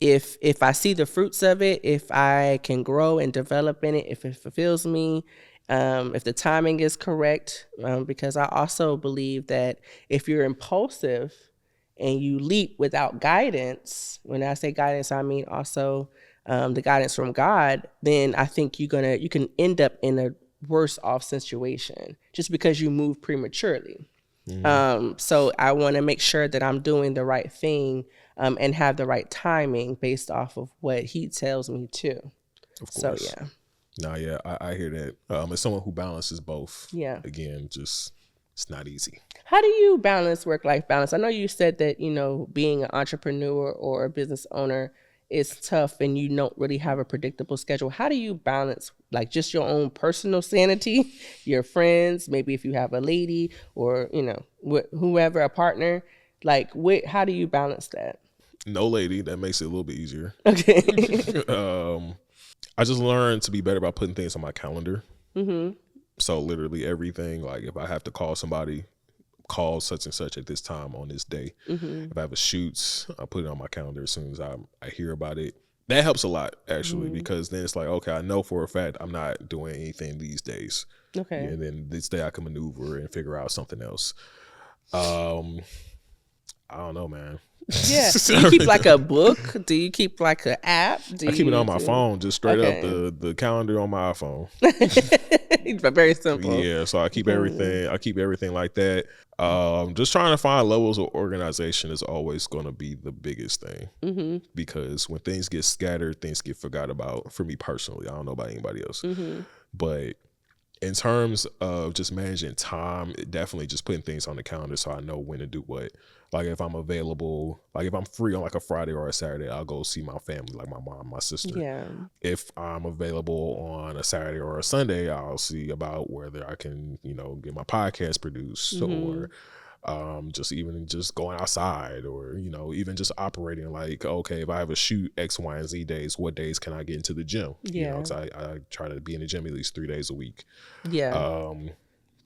if I see the fruits of it, if I can grow and develop in it, if it fulfills me, if the timing is correct, because I also believe that if you're impulsive and you leap without guidance, when I say guidance, I mean also the guidance from God, then I think you can end up in a worse off situation just because you move prematurely. So I want to make sure that I'm doing the right thing and have the right timing based off of what he tells me to. Of course. So yeah. No, yeah, I hear that. As someone who balances both, again, just it's not easy. How do you balance work-life balance? I know you said that, being an entrepreneur or a business owner is tough and you don't really have a predictable schedule. How do you balance like just your own personal sanity, your friends, maybe if you have a lady or, whoever, a partner, like how do you balance that? No lady, that makes it a little bit easier. Okay. I just learned to be better about putting things on my calendar. So literally everything, like if I have to call somebody, call such and such at this time on this day. If I have a shoot, I put it on my calendar as soon as I hear about it. That helps a lot actually, because then it's like, okay, I know for a fact I'm not doing anything these days. Okay. And then this day I can maneuver and figure out something else. I don't know, man. Yeah. Do you keep like a book? Do you keep like an app? I keep it on my phone, just straight up the calendar on my iPhone. Very simple. Yeah, so I keep everything. I keep everything like that. Just trying to find levels of organization is always going to be the biggest thing, because when things get scattered, things get forgot about. For me personally, I don't know about anybody else, but in terms of just managing time, it definitely just putting things on the calendar so I know when to do what. Like if I'm available, like if I'm free on like a Friday or a Saturday, I'll go see my family, like my mom, my sister. Yeah. If I'm available on a Saturday or a Sunday, I'll see about whether I can, get my podcast produced, or just going outside, or, even just operating like, okay, if I have a shoot X, Y, and Z days, what days can I get into the gym? Yeah. Because I try to be in the gym at least 3 days a week. Yeah.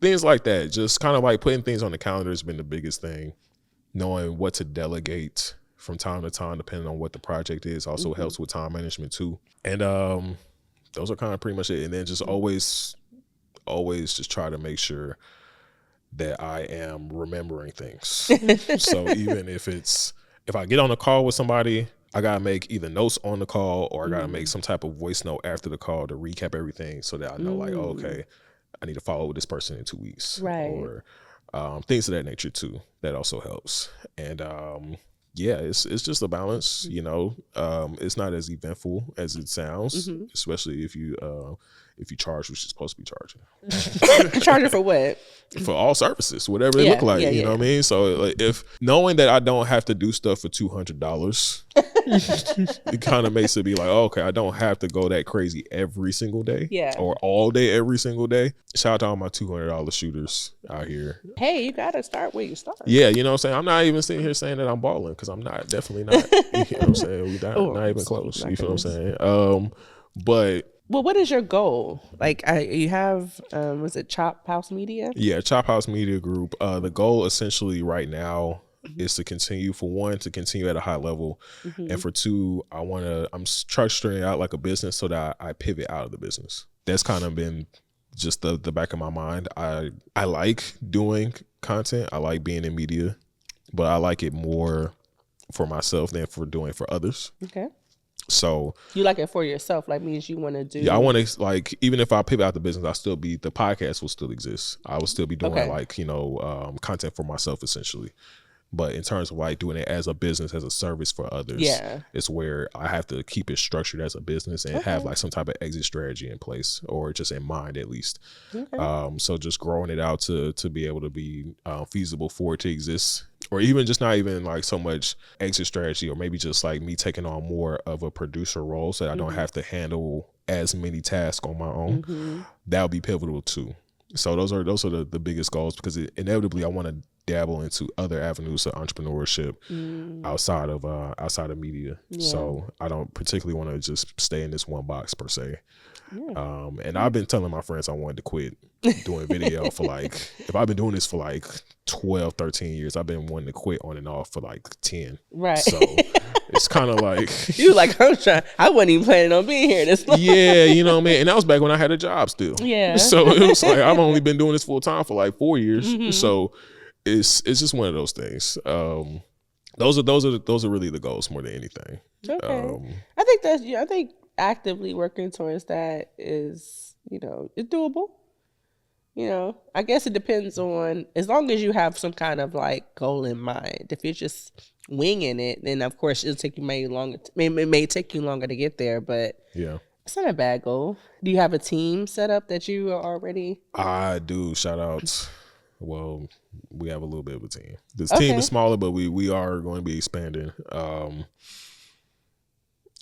Things like that. Just kind of like putting things on the calendar has been the biggest thing. Knowing what to delegate from time to time, depending on what the project is, also helps with time management too. And those are kind of pretty much it. And then just always just try to make sure that I am remembering things. So even if I get on a call with somebody, I gotta make either notes on the call, or I gotta make some type of voice note after the call to recap everything, so that I know like, okay, I need to follow with this person in 2 weeks, right? Or things of that nature too. That also helps. And yeah, it's just a balance. It's not as eventful as it sounds, especially if you charge what you're supposed to be charging. Charging for what? For all services, whatever they look like. You know what I mean? So like, if knowing that I don't have to do stuff for $200, it kind of makes it be like, okay, I don't have to go that crazy every single day, or all day every single day. Shout out to all my $200 shooters out here. Hey, you gotta start where you start. Yeah, you know what I'm saying? I'm not even sitting here saying that I'm balling, because I'm not. Definitely not. You know what I'm saying? We're not even close. You feel what I'm saying? But well, what is your goal? Like, you have, was it Chop House Media? Yeah, Chop House Media Group. The goal essentially right now is to continue, for one, to continue at a high level, and for two, I'm structuring it out like a business so that I pivot out of the business. That's kind of been just the back of my mind. I like doing content. I like being in media, but I like it more for myself than for doing for others. Okay. So you like it for yourself, like means you want to do. Yeah, I want to, like, even if I pivot out the business, the podcast will still exist. I will still be doing content for myself essentially. But in terms of like doing it as a business, as a service for others, it's where I have to keep it structured as a business and have like some type of exit strategy in place, or just in mind at least. So just growing it out to be able to be feasible for it to exist, or even just not even like so much exit strategy, or maybe just like me taking on more of a producer role so that I don't have to handle as many tasks on my own. That would be pivotal too. So those are the biggest goals, because inevitably I want to dabble into other avenues of entrepreneurship outside of media. So I don't particularly want to just stay in this one box per se. And I've been telling my friends I wanted to quit doing video for like, if I've been doing this for like 12, 13 years, I've been wanting to quit on and off for like 10. Right. So it's kind of like, you like, I wasn't even planning on being here this long. Yeah, you know what I mean? And that was back when I had a job still. Yeah. So it was like, I've only been doing this full time for like 4 years. So it's just one of those things. Those are really the goals more than anything. Okay. I think actively working towards that is, it's doable. I guess it depends on, as long as you have some kind of like goal in mind. If you're just winging it, then of course it'll take you it may take you longer to get there, but yeah, it's not a bad goal. Do you have a team set up that you are already? I do. Shout outs. Well, we have a little bit of a team. This team is smaller, but we are going to be expanding.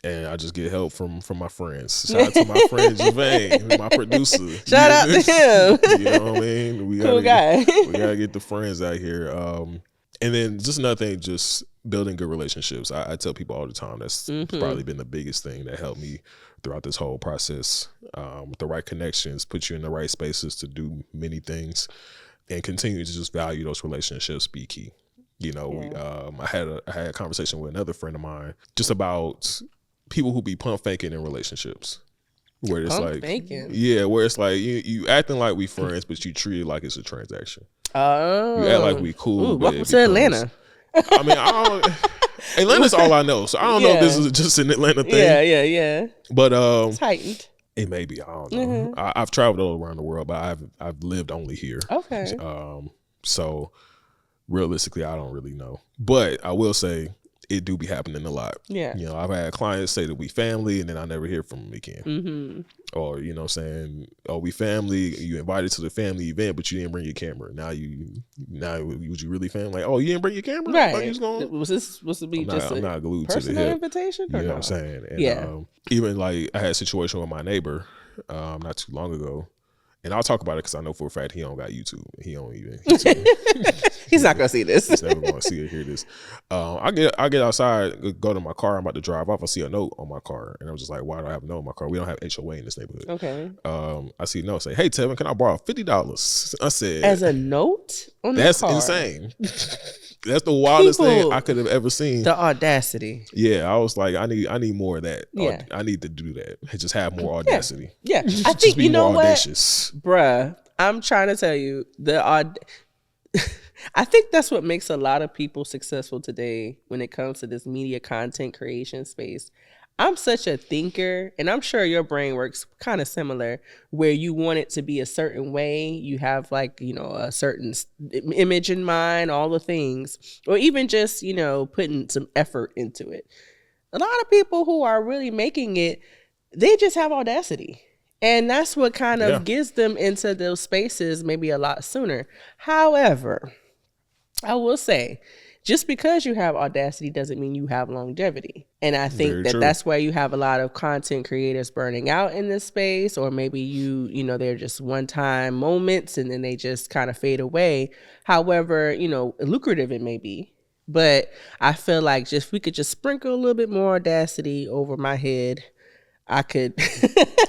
And I just get help from my friends. Shout out to my friend Tevin, my producer. Shout out to him. You know what I mean? We cool guy. We gotta get the friends out here. And then just another thing, just building good relationships. I tell people all the time that's probably been the biggest thing that helped me throughout this whole process. The right connections put you in the right spaces to do many things, and continue to just value those relationships. Be key. You know, I had a conversation with another friend of mine just about people who be pump faking in relationships. Where it's Pump like, faking. yeah, where it's like you acting like we friends, but you treat it like it's a transaction. Oh, You act like we cool. Ooh, but welcome to Atlanta. I mean, I don't. Atlanta's all I know, so I don't know if this is just an Atlanta thing. Yeah. But It's heightened. it may be. I don't know. I've traveled all around the world, but I've lived only here. Okay. So realistically, I don't really know. But I will say it do be happening a lot. Yeah. You know, I've had clients say that we family, and then I never hear from them again. Or, you know, saying, oh, we family, you invited to the family event, but you didn't bring your camera. Now would you really family? Like, oh, you didn't bring your camera? Right. Was this supposed to be I'm not glued to the personal hip. invitation? You know what I'm saying? And, even like I had a situation with my neighbor not too long ago. And I'll talk about it because I know for a fact he don't got YouTube. He don't even. He's not gonna see this. He's never gonna see or hear this. I get outside, go to my car. I'm about to drive off. I see a note on my car, and I'm just like, why do I have a note on my car? We don't have HOA in this neighborhood. Okay. I see a note say, hey Tevin, can I borrow $50? I said, as a note on the that's car. insane. That's the wildest thing I could have ever seen. The audacity. Yeah, I was like, I need more of that. Yeah. I need to do that. Just have more audacity. Yeah. I think be you know more what, audacious. bruh. I'm trying to tell you I think that's what makes a lot of people successful today when it comes to this media content creation space. I'm such a thinker, and I'm sure your brain works kind of similar, where you want it to be a certain way. You have like, you know, a certain image in mind, all the things, or even just, you know, putting some effort into it. A lot of people who are really making it, they just have audacity. And that's what kind of gets them into those spaces maybe a lot sooner. However, I will say, just because you have audacity doesn't mean you have longevity. And I think that's why you have a lot of content creators burning out in this space, or maybe you know, they're just one-time moments and then they just kind of fade away. However, you know, lucrative it may be. But I feel like we could just sprinkle a little bit more audacity over my head, I could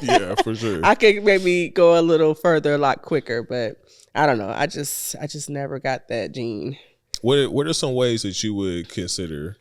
yeah, for sure. I could maybe go a little further a lot quicker, but I don't know. I just never got that gene. What are some ways that you would consider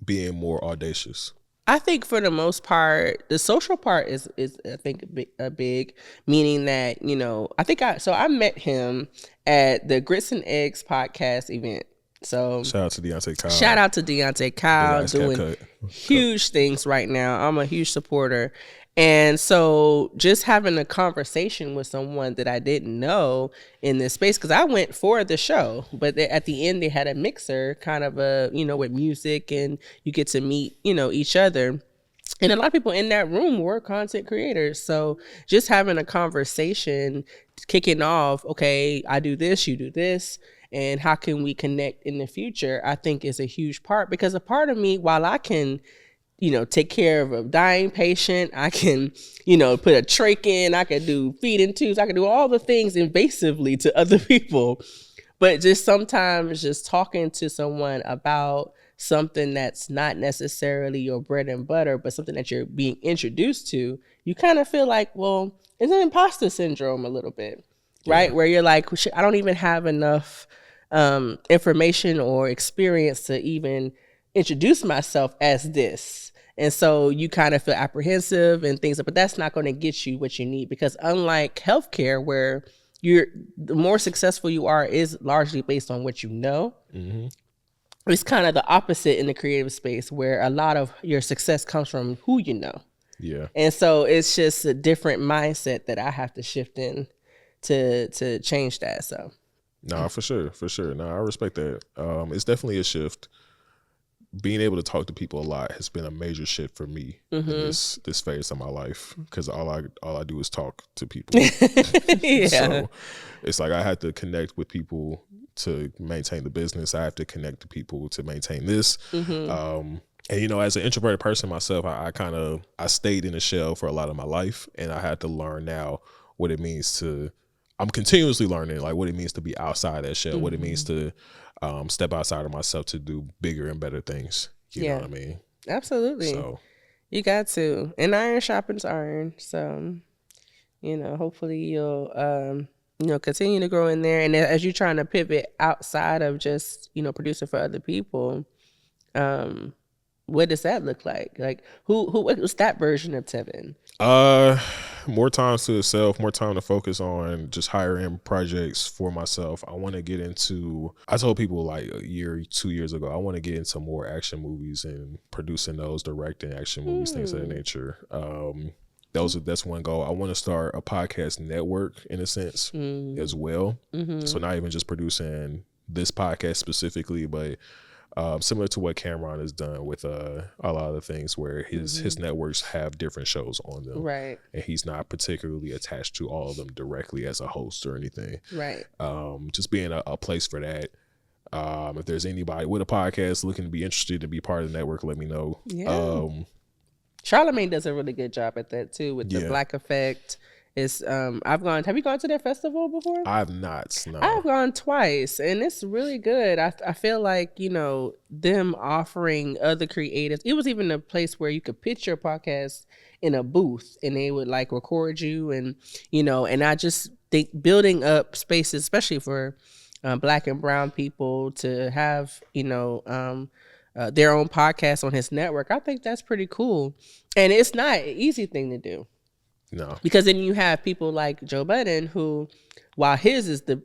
being more audacious? I think for the most part, the social part is I think a big, meaning that, you know, I met him at the Grits and Eggs podcast event. So shout out to Deontay Kyle. Shout out to Deontay Kyle doing huge things right now. I'm a huge supporter. And so just having a conversation with someone that I didn't know in this space, because I went for the show, but at the end they had a mixer kind of with music, and you get to meet, you know, each other. And a lot of people in that room were content creators. So just having a conversation, kicking off, okay, I do this, you do this, and how can we connect in the future, I think is a huge part. Because a part of me, while I can, you know, take care of a dying patient, I can, you know, put a trach in, I can do feeding tubes, I can do all the things invasively to other people. But just sometimes just talking to someone about something that's not necessarily your bread and butter, but something that you're being introduced to, you kind of feel like, well, it's an imposter syndrome a little bit, right? Yeah. Where you're like, I don't even have enough information or experience to even introduce myself as this. And so you kind of feel apprehensive and things, but that's not going to get you what you need, because unlike healthcare, where the more successful you are is largely based on what you know. Mm-hmm. It's kind of the opposite in the creative space, where a lot of your success comes from who you know. Yeah. And so it's just a different mindset that I have to shift in to change that. So. No, for sure. No, I respect that. It's definitely a shift. Being able to talk to people a lot has been a major shift for me in this phase of my life, because all I do is talk to people. Yeah. So it's like I have to connect with people to maintain the business. I have to connect to people to maintain this. Mm-hmm. And you know, as an introverted person myself, I stayed in a shell for a lot of my life, and I had to learn now what it means to I'm continuously learning like what it means to be outside that shell, what it means to step outside of myself to do bigger and better things. You know what I mean? Absolutely. So you got to, and iron sharpens iron. So, hopefully you'll, continue to grow in there. And as you're trying to pivot outside of just, producing for other people, what does that look like? Like what was that version of Tevin? More time to itself, more time to focus on just hiring projects for myself. I want to get into, I told people like a year, 2 years ago, I want to get into more action movies and producing those, directing action movies, things of that nature. That's one goal. I want to start a podcast network in a sense as well. So not even just producing this podcast specifically, but similar to what Cameron has done with a lot of the things where his networks have different shows on them. Right. And he's not particularly attached to all of them directly as a host or anything. Right. Just being a place for that. If there's anybody with a podcast looking to be interested to be part of the network, let me know. Yeah. Charlamagne does a really good job at that too with the Black Effect. Have you gone to their festival before? I've not. No. I've gone twice and it's really good. I feel like, them offering other creatives. It was even a place where you could pitch your podcast in a booth and they would like record you and, and I just think building up spaces, especially for Black and brown people to have, their own podcast on his network. I think that's pretty cool. And it's not an easy thing to do. No. Because then you have people like Joe Budden who, while his is the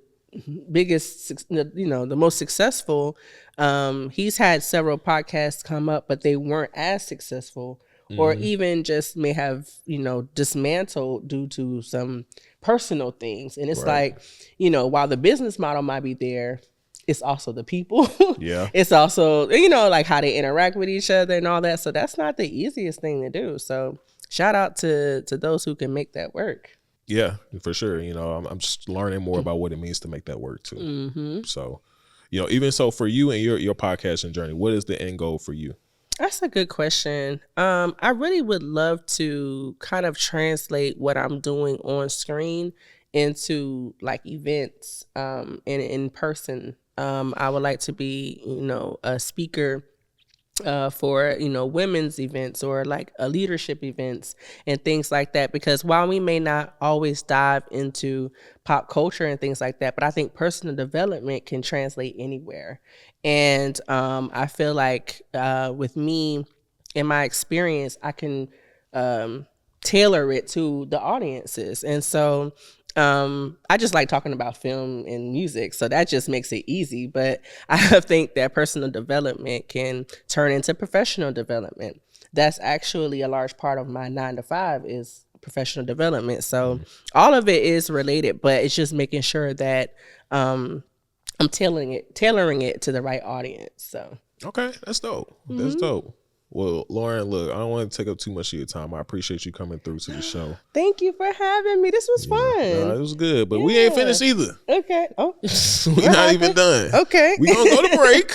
biggest, the most successful, he's had several podcasts come up, but they weren't as successful or even just may have, dismantled due to some personal things. And it's like, while the business model might be there, it's also the people. Yeah. It's also, like how they interact with each other and all that. So that's not the easiest thing to do. So shout out to those who can make that work. Yeah, for sure. I'm just learning more about what it means to make that work too. So, even so for you and your podcasting journey, what is the end goal for you? That's a good question. I really would love to kind of translate what I'm doing on screen into like events and in person. I would like to be, a speaker for, women's events or like leadership events and things like that. Because while we may not always dive into pop culture and things like that, but I think personal development can translate anywhere. And I feel like with me and my experience, I can tailor it to the audiences. And so I just like talking about film and music, so that just makes it easy. But I think that personal development can turn into professional development. That's actually a large part of my 9 to 5 is professional development. So all of it is related, but it's just making sure that I'm tailoring it to the right audience. So okay, that's dope. That's dope. Well, Lauren, look, I don't want to take up too much of your time. I appreciate you coming through to the show. Thank you for having me. This was fun. No, it was good, but we ain't finished either. Okay. Oh, we're not even done. Okay. We're going to go to break.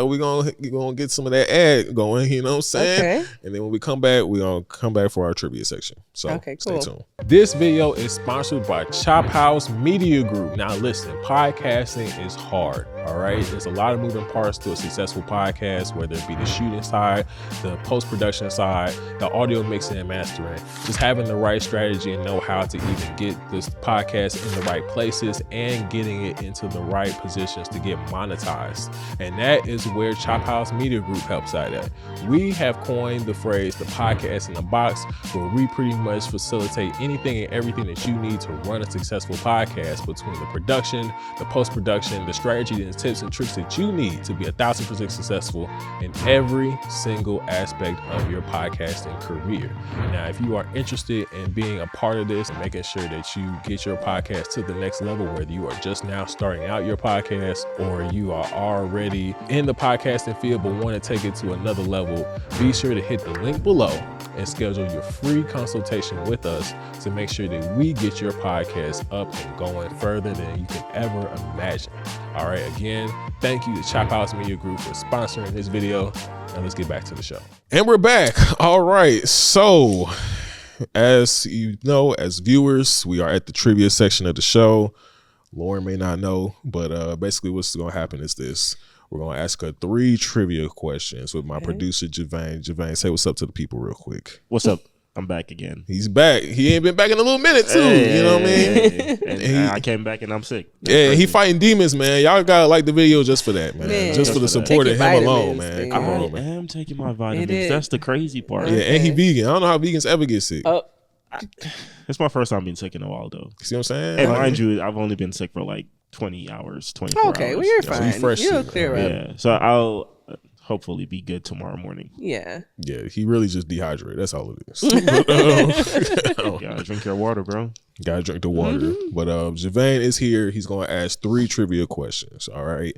We're going to get some of that ad going, you know what I'm saying? Okay. And then when we come back, we're going to come back for our trivia section. So okay, cool. Stay tuned. This video is sponsored by Chop House Media Group. Now listen, podcasting is hard, all right? There's a lot of moving parts to a successful podcast, whether it be the shooting side, the post-production side, the audio mixing and mastering. Just having the right strategy and know how to even get this podcast in the right places and getting it into the right positions to get monetized. And that is where Chop House Media Group helps out at. We have coined the phrase the podcast in the box, where we pretty much facilitate anything and everything that you need to run a successful podcast, between the production, the post-production, the strategy and tips and tricks that you need to be 1,000% successful in every single aspect of your podcasting career. Now, if you are interested in being a part of this and making sure that you get your podcast to the next level, whether you are just now starting out your podcast or you are already in the podcasting field but want to take it to another level, be sure to hit the link below and schedule your free consultation with us to make sure that we get your podcast up and going further than you can ever imagine. All right, again, thank you to Chop House Media Group for sponsoring this video. Now let's get back to the show. And we're back. All right, so as you know, as viewers, we are at the trivia section of the show. Lauren may not know, but basically what's going to happen is this. We're going to ask her 3 trivia questions with my producer, Tevin. Tevin, say what's up to the people real quick. What's up? I'm back again. He's back. He ain't been back in a little minute, too. You know what I mean? And I came back and I'm sick. That's yeah, crazy. he fighting demons, man. Y'all got to like the video just for that, man. Just for the support of him alone, man. Come on, man. I am taking my vitamins. That's the crazy part. Yeah, and he vegan. I don't know how vegans ever get sick. It's my first time being sick in a while, though. See what I'm saying? And mind you, I've only been sick for like 20 hours, 24 hours. Okay, well, you're fine. So fresh You'll clear up. Yeah, so I'll hopefully be good tomorrow morning. Yeah. Yeah, he really just dehydrated. That's all it is. Gotta drink your water, bro. Gotta drink the water. But Tevin is here. He's going to ask 3 trivia questions. All right.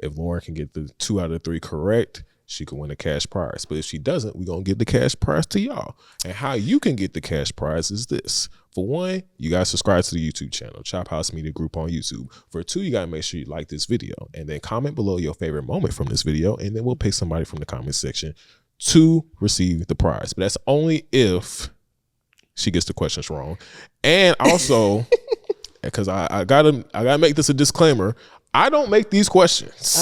If Lauren can get the 2 out of 3 correct, she can win a cash prize. But if she doesn't, we're going to give the cash prize to y'all. And how you can get the cash prize is this. For 1, you guys subscribe to the YouTube channel, Chop House Media Group on YouTube. For 2, you got to make sure you like this video. And then comment below your favorite moment from this video. And then we'll pick somebody from the comment section to receive the prize. But that's only if she gets the questions wrong. And also, because I gotta make this a disclaimer, I don't make these questions.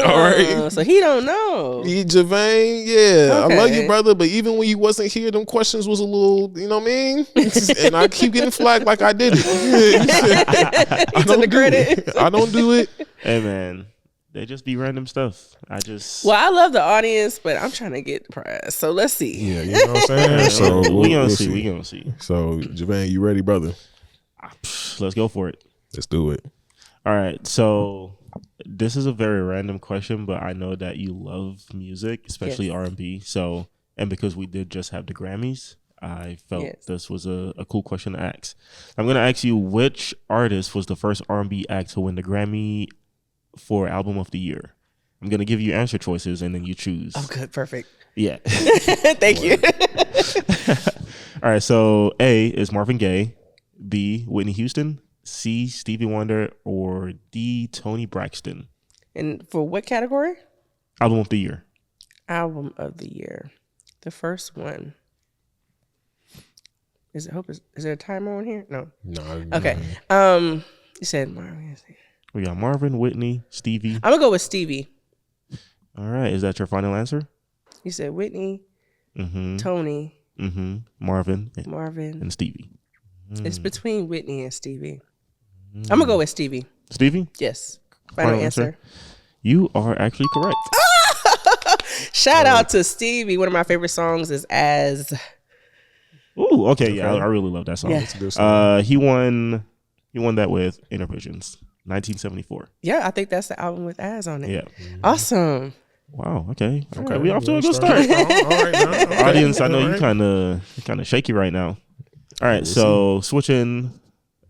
All right. So he don't know. Tevin, yeah. Okay. I love you, brother. But even when you wasn't here, them questions was a little, you know what I mean? And I keep getting flagged like I did it. I don't do it. I don't do it. Hey, man. They just be random stuff. Well, I love the audience, but I'm trying to get the prize. So let's see. Yeah, you know what I'm saying? So we gonna see. We gonna see. So, Tevin, you ready, brother? Let's go for it. Let's do it. All right. So this is a very random question, but I know that you love music, especially R&B. So, and because we did just have the Grammys, I felt this was a cool question to ask. I'm going to ask you, which artist was the first R&B act to win the Grammy for Album of the Year? I'm going to give you answer choices and then you choose. Oh, good. Perfect. Yeah. Thank you. All right. So A is Marvin Gaye, B, Whitney Houston, C, Stevie Wonder, or D, Toni Braxton. And for what category? Album of the Year. Album of the Year. The first one. Is there a timer on here? No. No. Okay. You said Marvin. We got Marvin, Whitney, Stevie. I'm gonna go with Stevie. All right. Is that your final answer? You said Whitney, Tony, Marvin, Marvin, and Stevie. It's between Whitney and Stevie. I'm gonna go with Stevie. Stevie? Yes. Final answer. You are actually correct. Shout out to Stevie. One of my favorite songs is As. Ooh, okay. Yeah, I really love that song. Yeah. He won that with Intervisions, 1974. Yeah, I think that's the album with As on it. Yeah. Awesome. Wow. Okay. We off to a good start. All right, Audience, I know you kind of shaky right now. All right. So switching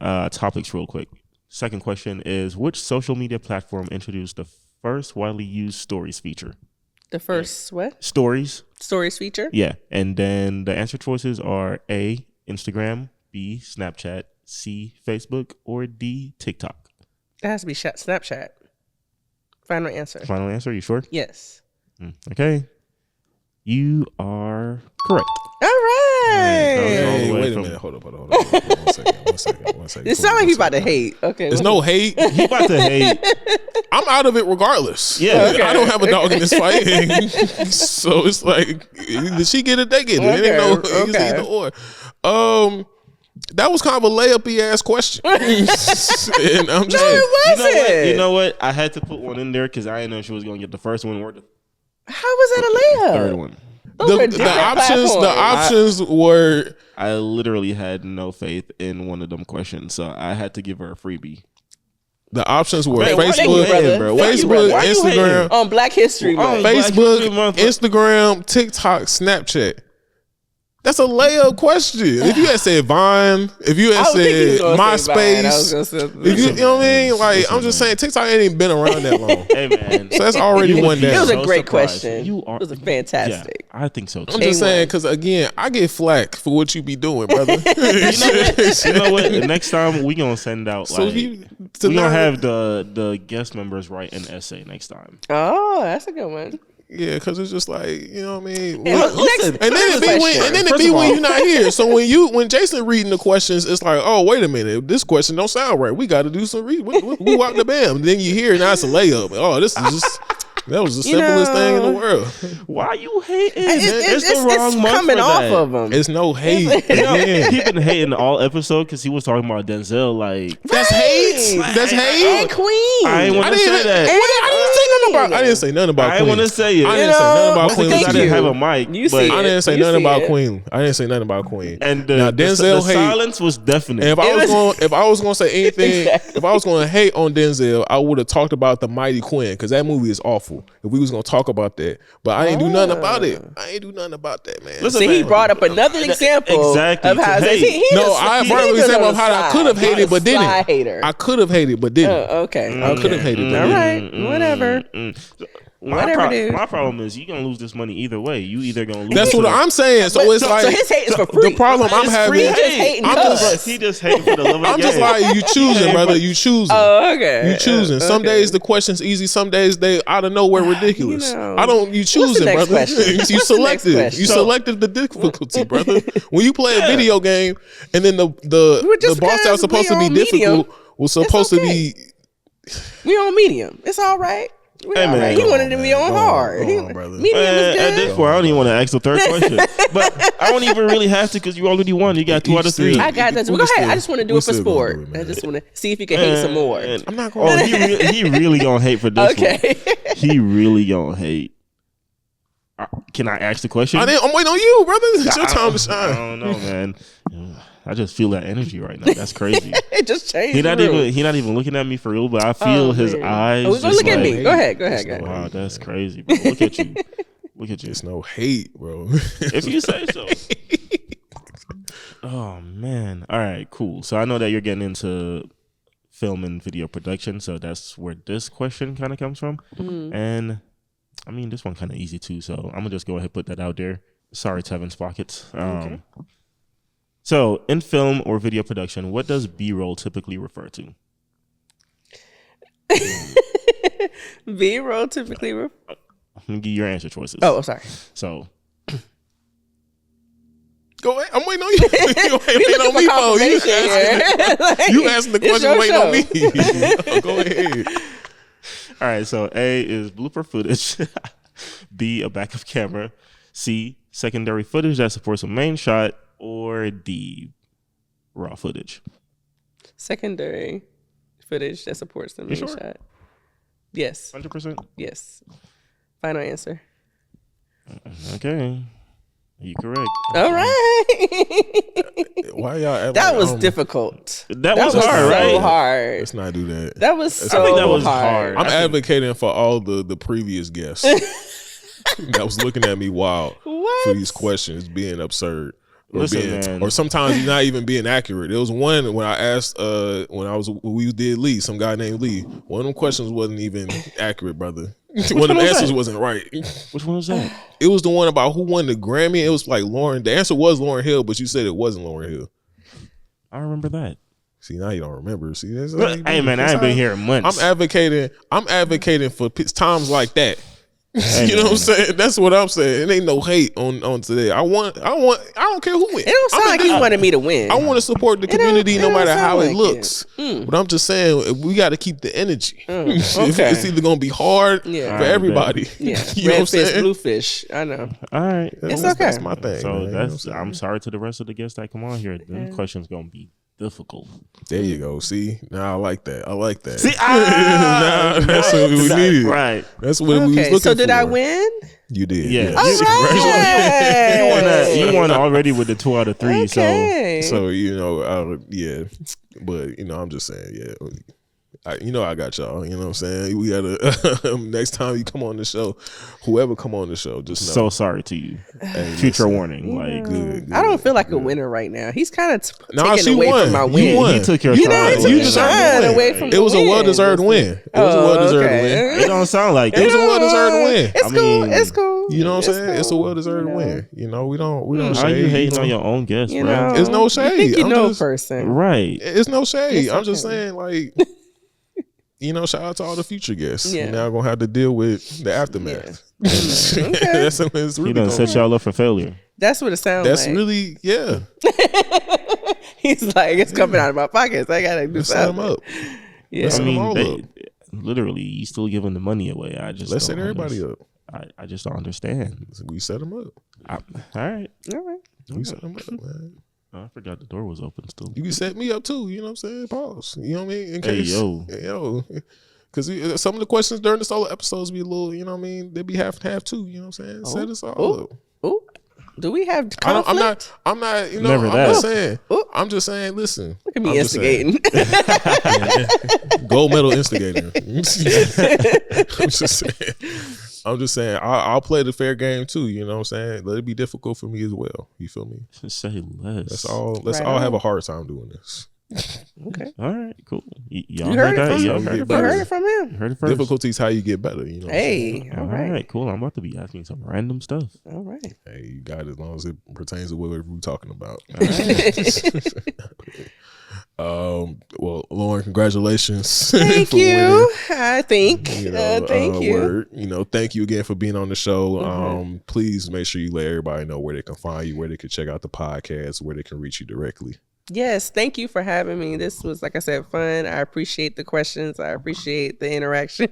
topics real quick. Second question is, which social media platform introduced the first widely used stories feature? The first what? Stories feature? Yeah. And then the answer choices are A, Instagram, B, Snapchat, C, Facebook, or D, TikTok. It has to be Snapchat. Final answer. Final answer, you sure? Yes. Okay. You are correct. All right. Hey, wait a minute. Hold up. One second. It sounds like you about to hate. Okay. There's no hate. You about to hate. I'm out of it regardless. Yeah. Okay. I don't have a dog in this fight. So it's like, did she get it? They get it. Okay. It ain't it's either or. That was kind of a layup-y ass question. And I'm just It You know what? I had to put one in there because I didn't know she was going to get the first one or the How was that a layup? third one. the options were. I literally had no faith in one of them questions, so I had to give her a freebie. The options were Man, Facebook, Instagram, On Black History Month. Facebook, Instagram, TikTok, Snapchat. That's a layup question. If you had said Vine, if you had said MySpace, if you know what I mean? Like, I'm just saying, TikTok ain't even been around that long. Hey, man. So that's already one down. It was a So great surprised. question. You are, It was a fantastic. Yeah, I think so too. I'm just saying, because again, I get flack for what you be doing, brother. You know what? The next time we gonna send out like we gonna have the guest members write an essay next time. Oh, that's a good one. Yeah, because it's just like, you know what I mean. Listen, and then it be when you're not here. So when Jason reading the questions, it's like, oh, wait a minute, this question don't sound right. We got to do some read. Who out the bam? And then you hear, now it's a layup. Oh, this is just. That was the simplest thing in the world. Why you hating? It's the wrong month coming off of him. It's no hate. He been hating all episode because he was talking about Denzel. Like that's hate. That's hate. And Queen. I didn't want to say that. I didn't say nothing about Queen. I didn't want to say it. I didn't say nothing about Queen. I didn't have a mic. I didn't say nothing about Queen. I didn't say nothing about Queen. And now Denzel the silence was definite. And if I was going to say anything, if I was going to hate on Denzel, I would have talked about The Mighty Quinn because that movie is awful. If we was going to talk about that, but I ain't do nothing about it. I ain't do nothing about that, man. Listen, he brought up another example of how I brought up an example of how I could have hated but didn't. I could have hated but didn't. Okay, I could have hated but didn't. All right, whatever. My problem is you gonna lose this money either way. You either gonna lose. That's what I'm saying. So it's like his hate is for free. The problem I'm having, he just hating for the love of the game. I'm just like, you choosing, brother. You choosing. Oh, okay. You choosing. Some days the question's easy. Some days they out of nowhere ridiculous. You choosing, brother. You selected. You selected the difficulty, brother. When you play a video game and then the boss that was supposed to be difficult was supposed to be. We on medium. It's all right. Hey, man, he wanted to be on hard. Medium was good. At this point, I don't even want to ask the third question. But I don't even really have to because you already won. You got 2 out of 3. I got that. Go ahead. I just want to do it for sport. I just want to see if you can hate some more. I'm not going to. He really going to hate for this one. He really going to hate. Can I ask the question? I'm waiting on you, brother. It's your time to shine. I don't know, man. I just feel that energy right now. That's crazy. It just changed. He not even looking at me for real, but I feel his eyes. Oh, look at me. Go ahead. Wow, that's crazy, bro. Look at you. It's no hate, bro. If you say so. Oh man. All right, cool. So I know that you're getting into film and video production, so that's where this question kind of comes from. And I mean, this one kind of easy too, so I'm gonna just go ahead and put that out there. Sorry, Tevin's pockets. Okay. So, in film or video production, what does B-roll typically refer to? B-roll typically I'm going to give you your answer choices. Oh, sorry. So. Go ahead. I'm waiting on you. You waiting on me, Mo. You asking the question, waiting on me. Go ahead. All right, so A is blooper footage. B, a backup camera. C, secondary footage that supports a main shot. Or D, raw footage? Secondary footage that supports the main shot. Yes. 100%? Yes. Final answer. Okay. You correct. All right. Why y'all? That was difficult. That was hard, right? So hard. Let's not do that. That was so I think that was hard. I'm advocating for all the previous guests that was looking at me wild for these questions being absurd. Or sometimes you're not even being accurate. There was one when I asked we did Lee, some guy named Lee. One of them questions wasn't even accurate, brother. One of the answers wasn't right. Which one was that? It was the one about who won the Grammy. It was like Lauren. The answer was Lauryn Hill, but you said it wasn't Lauryn Hill. I remember that. See, now you don't remember. See, that's hey man, I ain't been here in months. I'm advocating for times like that. You know what I'm saying? That's what I'm saying. It ain't no hate on today. I don't care who wins. It don't sound like you wanted me to win. I want to support the community no matter how it looks. But I'm just saying we got to keep the energy. Okay. It's either gonna be hard for everybody. Yeah. You know Red what fish, I'm saying? blue fish. I know. All right. It's okay. That's my thing. So man, I'm sorry to the rest of the guests that come on here. The question's gonna be difficult. There you go. See, now I like that. See, that's what we needed. Right. That's what we was looking for. So did I win? You did. Yeah. Right. You won already with the 2 out of 3. Okay. So yeah. But I'm just saying, yeah. I got y'all. You know what I'm saying? We gotta next time you come on the show, whoever come on the show, just know. So sorry to you. Hey, future warning. Like good. I don't feel like a winner right now. He's kind of taking away from my win. You won. He took your shine. You deserved away from it was a well-deserved win. It was a well-deserved win. It don't sound like it was a well-deserved win. It's cool. It's cool. You know what I'm saying? It's a well-deserved win. We don't. How you hating on your own guests, bro? It's no shade. You think you know a person, right? It's no shade. I'm just saying, like. shout out to all the future guests. Yeah. We're now gonna have to deal with the aftermath. Yeah. That's what it's really gonna set y'all up for failure. That's what it sounds like. That's really, yeah. He's like, it's coming out of my pockets. I gotta do something. Set them up. Yeah, I mean, literally, you still giving the money away. Let's set everybody up. I just don't understand. We set them up. All right. We set them up, man. I forgot the door was open still. You can set me up too. You know what I'm saying? Pause. You know what I mean? In case, hey, yo. Because some of the questions during the solo episodes be a little, you know what I mean? They be half and half too. You know what I'm saying? Set us all up. Ooh. Do we have conflict? I'm not, I'm just saying, listen. Look at me instigating. Gold medal instigator. I'm just saying, I'll play the fair game too. You know what I'm saying? Let it be difficult for me as well. You feel me? Say less. Let's all have a hard time doing this. Okay. All right. Cool. Y'all heard it from him. Heard it from him. Heard it first. Difficulty is how you get better. You know. Hey. All right. Cool. I'm about to be asking some random stuff. All right. Hey, you got it as long as it pertains to whatever we're talking about. All right. Well, Lauren, congratulations. Thank you. I think. Thank you. Word. Thank you again for being on the show. Please make sure you let everybody know where they can find you, where they can check out the podcast, where they can reach you directly. Yes, thank you for having me. This was, like I said, fun. I appreciate the questions. I appreciate the interaction.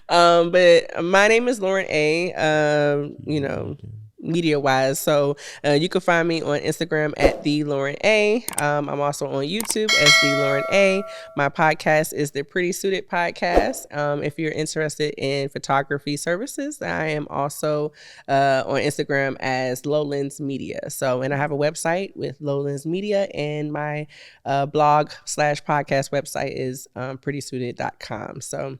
But my name is Lauren A. Media wise, so you can find me on Instagram at the Lauren A. I'm also on YouTube as the Lauren A. My podcast is the Pretty Suited Podcast. If you're interested in photography services, I am also on Instagram as Lowlands Media. And I have a website with Lowlands Media, and my blog/podcast website is prettysuited.com. So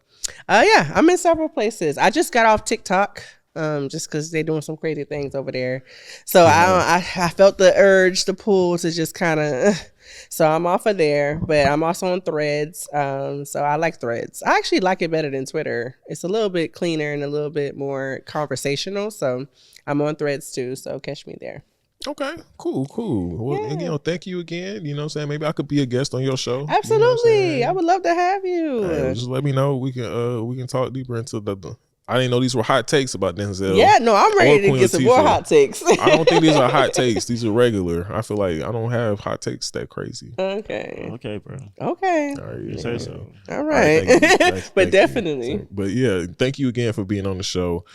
I'm in several places. I just got off TikTok. Just because they're doing some crazy things over there. So I felt the pull to just kind of, so I'm off of there, but I'm also on Threads. So I like Threads. I actually like it better than Twitter. It's a little bit cleaner and a little bit more conversational. So I'm on Threads too. So catch me there. Okay, cool. Well, again, thank you again. You know what I'm saying? Maybe I could be a guest on your show. Absolutely. You know I would love to have you. Hey, just let me know. We can talk deeper into the I didn't know these were hot takes about Denzel. Yeah, no, I'm ready to get some more hot takes. I don't think these are hot takes. These are regular. I feel like I don't have hot takes that crazy. Okay, bro. Okay. All right, you say so. All right. But definitely. So, but yeah, thank you again for being on the show.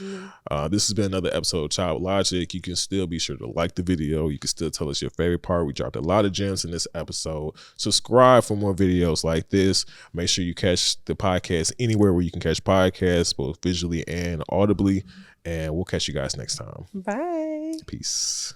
This has been another episode of Chop Logic. You can still be sure to like the video. You can still tell us your favorite part. We dropped a lot of gems in this episode. Subscribe for more videos like this. Make sure you catch the podcast anywhere where you can catch podcasts, both visually and audibly, and we'll catch you guys next time. Bye. Peace.